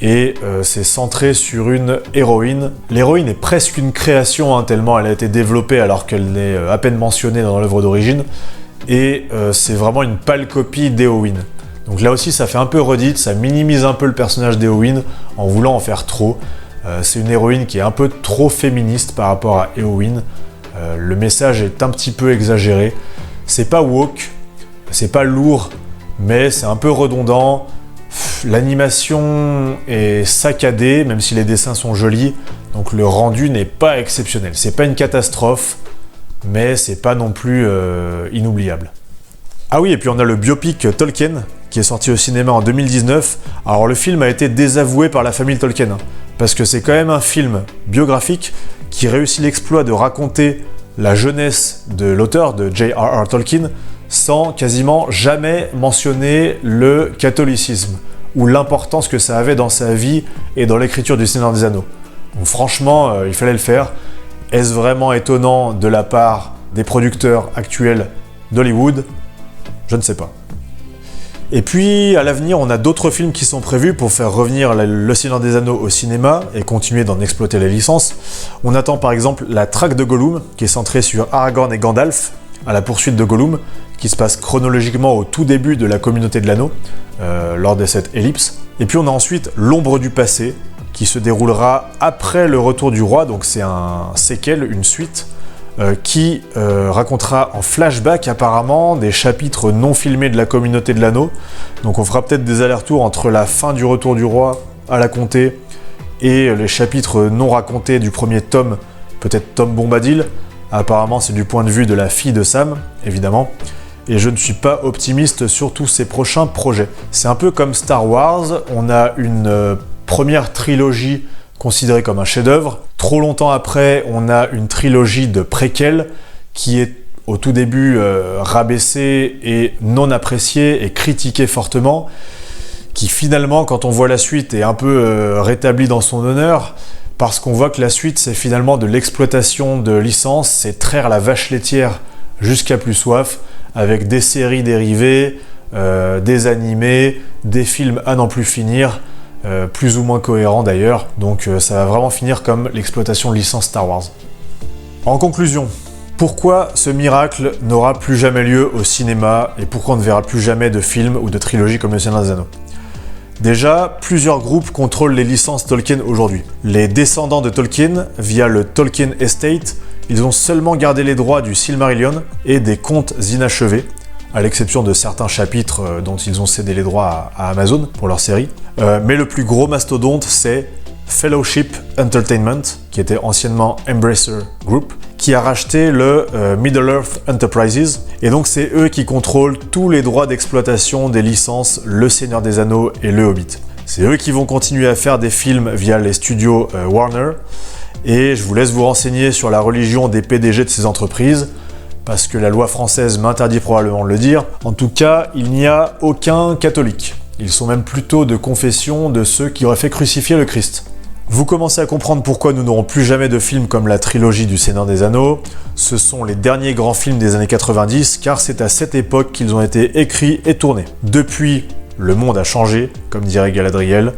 et c'est centré sur une héroïne. L'héroïne est presque une création, tellement elle a été développée alors qu'elle n'est à peine mentionnée dans l'œuvre d'origine, et c'est vraiment une pâle copie d'Éowyn. Donc là aussi ça fait un peu redite, ça minimise un peu le personnage d'Éowyn en voulant en faire trop. C'est une héroïne qui est un peu trop féministe par rapport à Éowyn. Le message est un petit peu exagéré. C'est pas woke, c'est pas lourd, mais c'est un peu redondant. L'animation est saccadée, même si les dessins sont jolis, donc le rendu n'est pas exceptionnel. C'est pas une catastrophe, mais c'est pas non plus inoubliable. Ah oui, et puis on a le biopic Tolkien, qui est sorti au cinéma en 2019. Alors le film a été désavoué par la famille Tolkien, parce que c'est quand même un film biographique qui réussit l'exploit de raconter la jeunesse de l'auteur, de J.R.R. Tolkien, sans quasiment jamais mentionner le catholicisme, ou l'importance que ça avait dans sa vie et dans l'écriture du Seigneur des Anneaux. Donc franchement, il fallait le faire. Est-ce vraiment étonnant de la part des producteurs actuels d'Hollywood ? Je ne sais pas. Et puis, à l'avenir, on a d'autres films qui sont prévus pour faire revenir Le Seigneur des Anneaux au cinéma et continuer d'en exploiter les licences. On attend par exemple La Traque de Gollum, qui est centrée sur Aragorn et Gandalf, à la poursuite de Gollum, qui se passe chronologiquement au tout début de la communauté de l'anneau, lors de cette ellipse. Et puis on a ensuite L'Ombre du Passé, qui se déroulera après le retour du roi, donc c'est un séquel, une suite, qui racontera en flashback apparemment des chapitres non filmés de la communauté de l'anneau. Donc on fera peut-être des allers-retours entre la fin du retour du roi à la comté et les chapitres non racontés du premier tome, peut-être Tom Bombadil. Apparemment c'est du point de vue de la fille de Sam, évidemment. Et je ne suis pas optimiste sur tous ces prochains projets. C'est un peu comme Star Wars, on a une première trilogie considérée comme un chef-d'œuvre. Trop longtemps après, on a une trilogie de préquels qui est au tout début rabaissé et non apprécié et critiqué fortement, qui finalement, quand on voit la suite, est un peu rétabli dans son honneur, parce qu'on voit que la suite, c'est finalement de l'exploitation de licences, c'est traire la vache laitière jusqu'à plus soif, avec des séries dérivées, des animés, des films à n'en plus finir, plus ou moins cohérents d'ailleurs, donc ça va vraiment finir comme l'exploitation de licence Star Wars. En conclusion, pourquoi ce miracle n'aura plus jamais lieu au cinéma et pourquoi on ne verra plus jamais de films ou de trilogies comme Le Seigneur des Anneaux? Déjà, plusieurs groupes contrôlent les licences Tolkien aujourd'hui. Les descendants de Tolkien, via le Tolkien Estate, ils ont seulement gardé les droits du Silmarillion et des contes inachevés, à l'exception de certains chapitres dont ils ont cédé les droits à Amazon pour leur série. Mais le plus gros mastodonte, c'est Fellowship Entertainment, qui était anciennement Embracer Group, qui a racheté le Middle-earth Enterprises, et donc c'est eux qui contrôlent tous les droits d'exploitation des licences Le Seigneur des Anneaux et Le Hobbit. C'est eux qui vont continuer à faire des films via les studios Warner, et je vous laisse vous renseigner sur la religion des PDG de ces entreprises, parce que la loi française m'interdit probablement de le dire. En tout cas, il n'y a aucun catholique. Ils sont même plutôt de confession de ceux qui auraient fait crucifier le Christ. Vous commencez à comprendre pourquoi nous n'aurons plus jamais de films comme la trilogie du Seigneur des Anneaux. Ce sont les derniers grands films des années 90, car c'est à cette époque qu'ils ont été écrits et tournés. Depuis, le monde a changé, comme dirait Galadriel.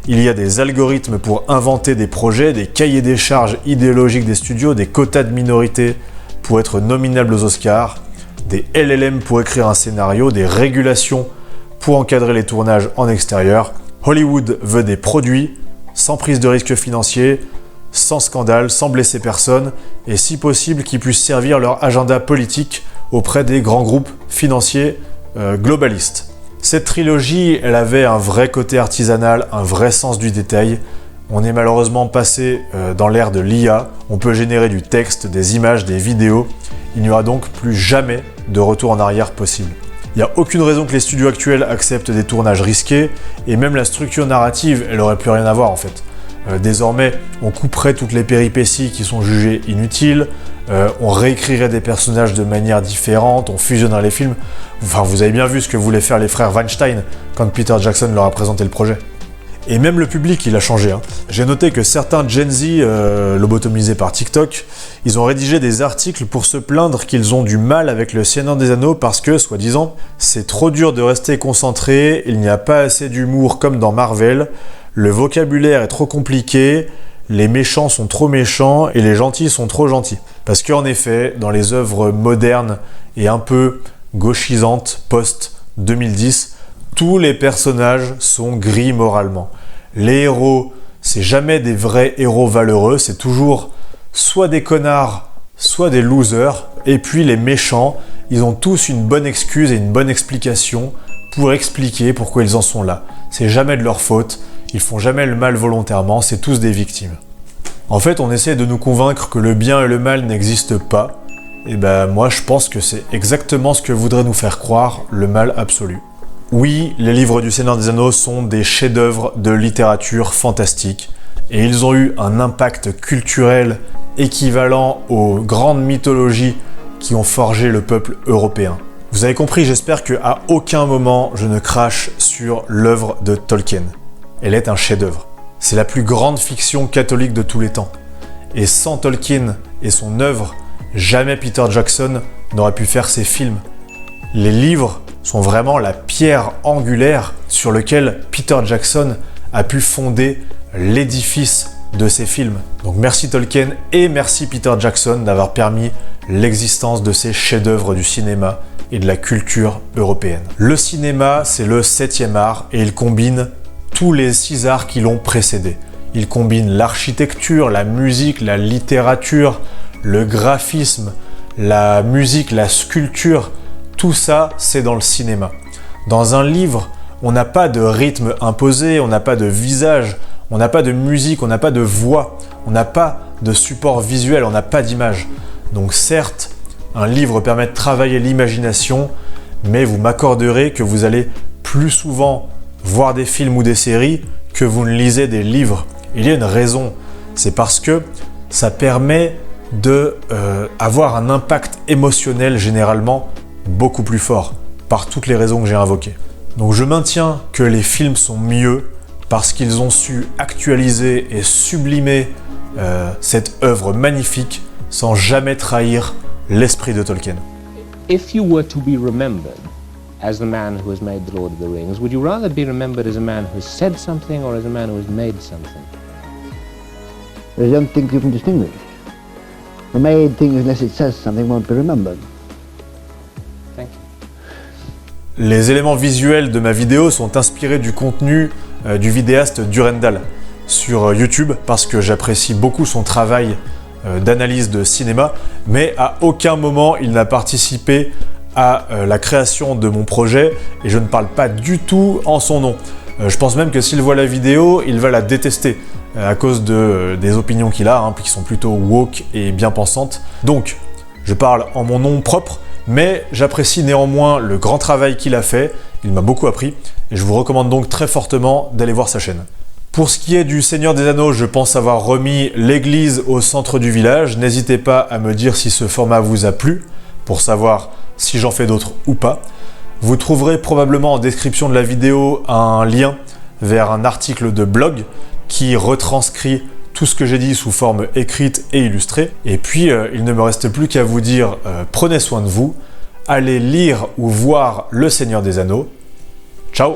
Il y a des algorithmes pour inventer des projets, des cahiers des charges idéologiques des studios, des quotas de minorité pour être nominables aux Oscars, des LLM pour écrire un scénario, des régulations pour encadrer les tournages en extérieur. Hollywood veut des produits, sans prise de risque financier, sans scandale, sans blesser personne, et si possible qui puissent servir leur agenda politique auprès des grands groupes financiers globalistes. Cette trilogie, elle avait un vrai côté artisanal, un vrai sens du détail. On est malheureusement passé dans l'ère de l'IA, on peut générer du texte, des images, des vidéos. Il n'y aura donc plus jamais de retour en arrière possible. Il n'y a aucune raison que les studios actuels acceptent des tournages risqués, et même la structure narrative, elle aurait plus rien à voir en fait. Désormais, on couperait toutes les péripéties qui sont jugées inutiles, on réécrirait des personnages de manière différente, on fusionnerait les films. Enfin, vous avez bien vu ce que voulaient faire les frères Weinstein quand Peter Jackson leur a présenté le projet. Et même le public, il a changé. J'ai noté que certains Gen Z, lobotomisés par TikTok, ils ont rédigé des articles pour se plaindre qu'ils ont du mal avec le Seigneur des Anneaux parce que, soi-disant, c'est trop dur de rester concentré, il n'y a pas assez d'humour comme dans Marvel, le vocabulaire est trop compliqué, les méchants sont trop méchants et les gentils sont trop gentils. Parce qu'en effet, dans les œuvres modernes et un peu gauchisantes post-2010, tous les personnages sont gris moralement. Les héros, c'est jamais des vrais héros valeureux, c'est toujours soit des connards, soit des losers. Et puis les méchants, ils ont tous une bonne excuse et une bonne explication pour expliquer pourquoi ils en sont là. C'est jamais de leur faute, ils font jamais le mal volontairement, c'est tous des victimes. En fait, on essaie de nous convaincre que le bien et le mal n'existent pas. Et ben moi je pense que c'est exactement ce que voudrait nous faire croire le mal absolu. Oui, les livres du Seigneur des Anneaux sont des chefs-d'œuvre de littérature fantastique et ils ont eu un impact culturel équivalent aux grandes mythologies qui ont forgé le peuple européen. Vous avez compris, j'espère qu'à aucun moment je ne crache sur l'œuvre de Tolkien. Elle est un chef-d'œuvre. C'est la plus grande fiction catholique de tous les temps. Et sans Tolkien et son œuvre, jamais Peter Jackson n'aurait pu faire ses films. Les livres sont vraiment la pierre angulaire sur laquelle Peter Jackson a pu fonder l'édifice de ses films. Donc merci Tolkien et merci Peter Jackson d'avoir permis l'existence de ces chefs-d'œuvre du cinéma et de la culture européenne. Le cinéma, c'est le 7e art et il combine tous les 6 arts qui l'ont précédé. Il combine l'architecture, la musique, la littérature, le graphisme, la musique, la sculpture. Tout ça, c'est dans le cinéma. Dans un livre, on n'a pas de rythme imposé, on n'a pas de visage, on n'a pas de musique, on n'a pas de voix, on n'a pas de support visuel, on n'a pas d'image. Donc certes, un livre permet de travailler l'imagination, mais vous m'accorderez que vous allez plus souvent voir des films ou des séries que vous ne lisez des livres. Il y a une raison, c'est parce que ça permet de avoir un impact émotionnel généralement beaucoup plus fort, par toutes les raisons que j'ai invoquées. Donc je maintiens que les films sont mieux parce qu'ils ont su actualiser et sublimer cette œuvre magnifique sans jamais trahir l'esprit de Tolkien. If you were to be remembered as the man who has made The Lord of the Rings, would you rather be remembered as a man who has said something or as a man who has made something? I don't think you can distinguish. The made thing, unless it says something, won't be remembered. Thank you. Les éléments visuels de ma vidéo sont inspirés du contenu du vidéaste Durendal sur YouTube parce que j'apprécie beaucoup son travail d'analyse de cinéma, mais à aucun moment il n'a participé à la création de mon projet et je ne parle pas du tout en son nom. Je pense même que s'il voit la vidéo, il va la détester à cause des opinions qu'il a, qui sont plutôt woke et bien pensantes. Donc, je parle en mon nom propre, mais j'apprécie néanmoins le grand travail qu'il a fait, il m'a beaucoup appris, et je vous recommande donc très fortement d'aller voir sa chaîne. Pour ce qui est du Seigneur des Anneaux, je pense avoir remis l'église au centre du village. N'hésitez pas à me dire si ce format vous a plu, pour savoir si j'en fais d'autres ou pas. Vous trouverez probablement en description de la vidéo un lien vers un article de blog qui retranscrit tout ce que j'ai dit sous forme écrite et illustrée. Et puis, il ne me reste plus qu'à vous dire prenez soin de vous, allez lire ou voir Le Seigneur des Anneaux. Ciao!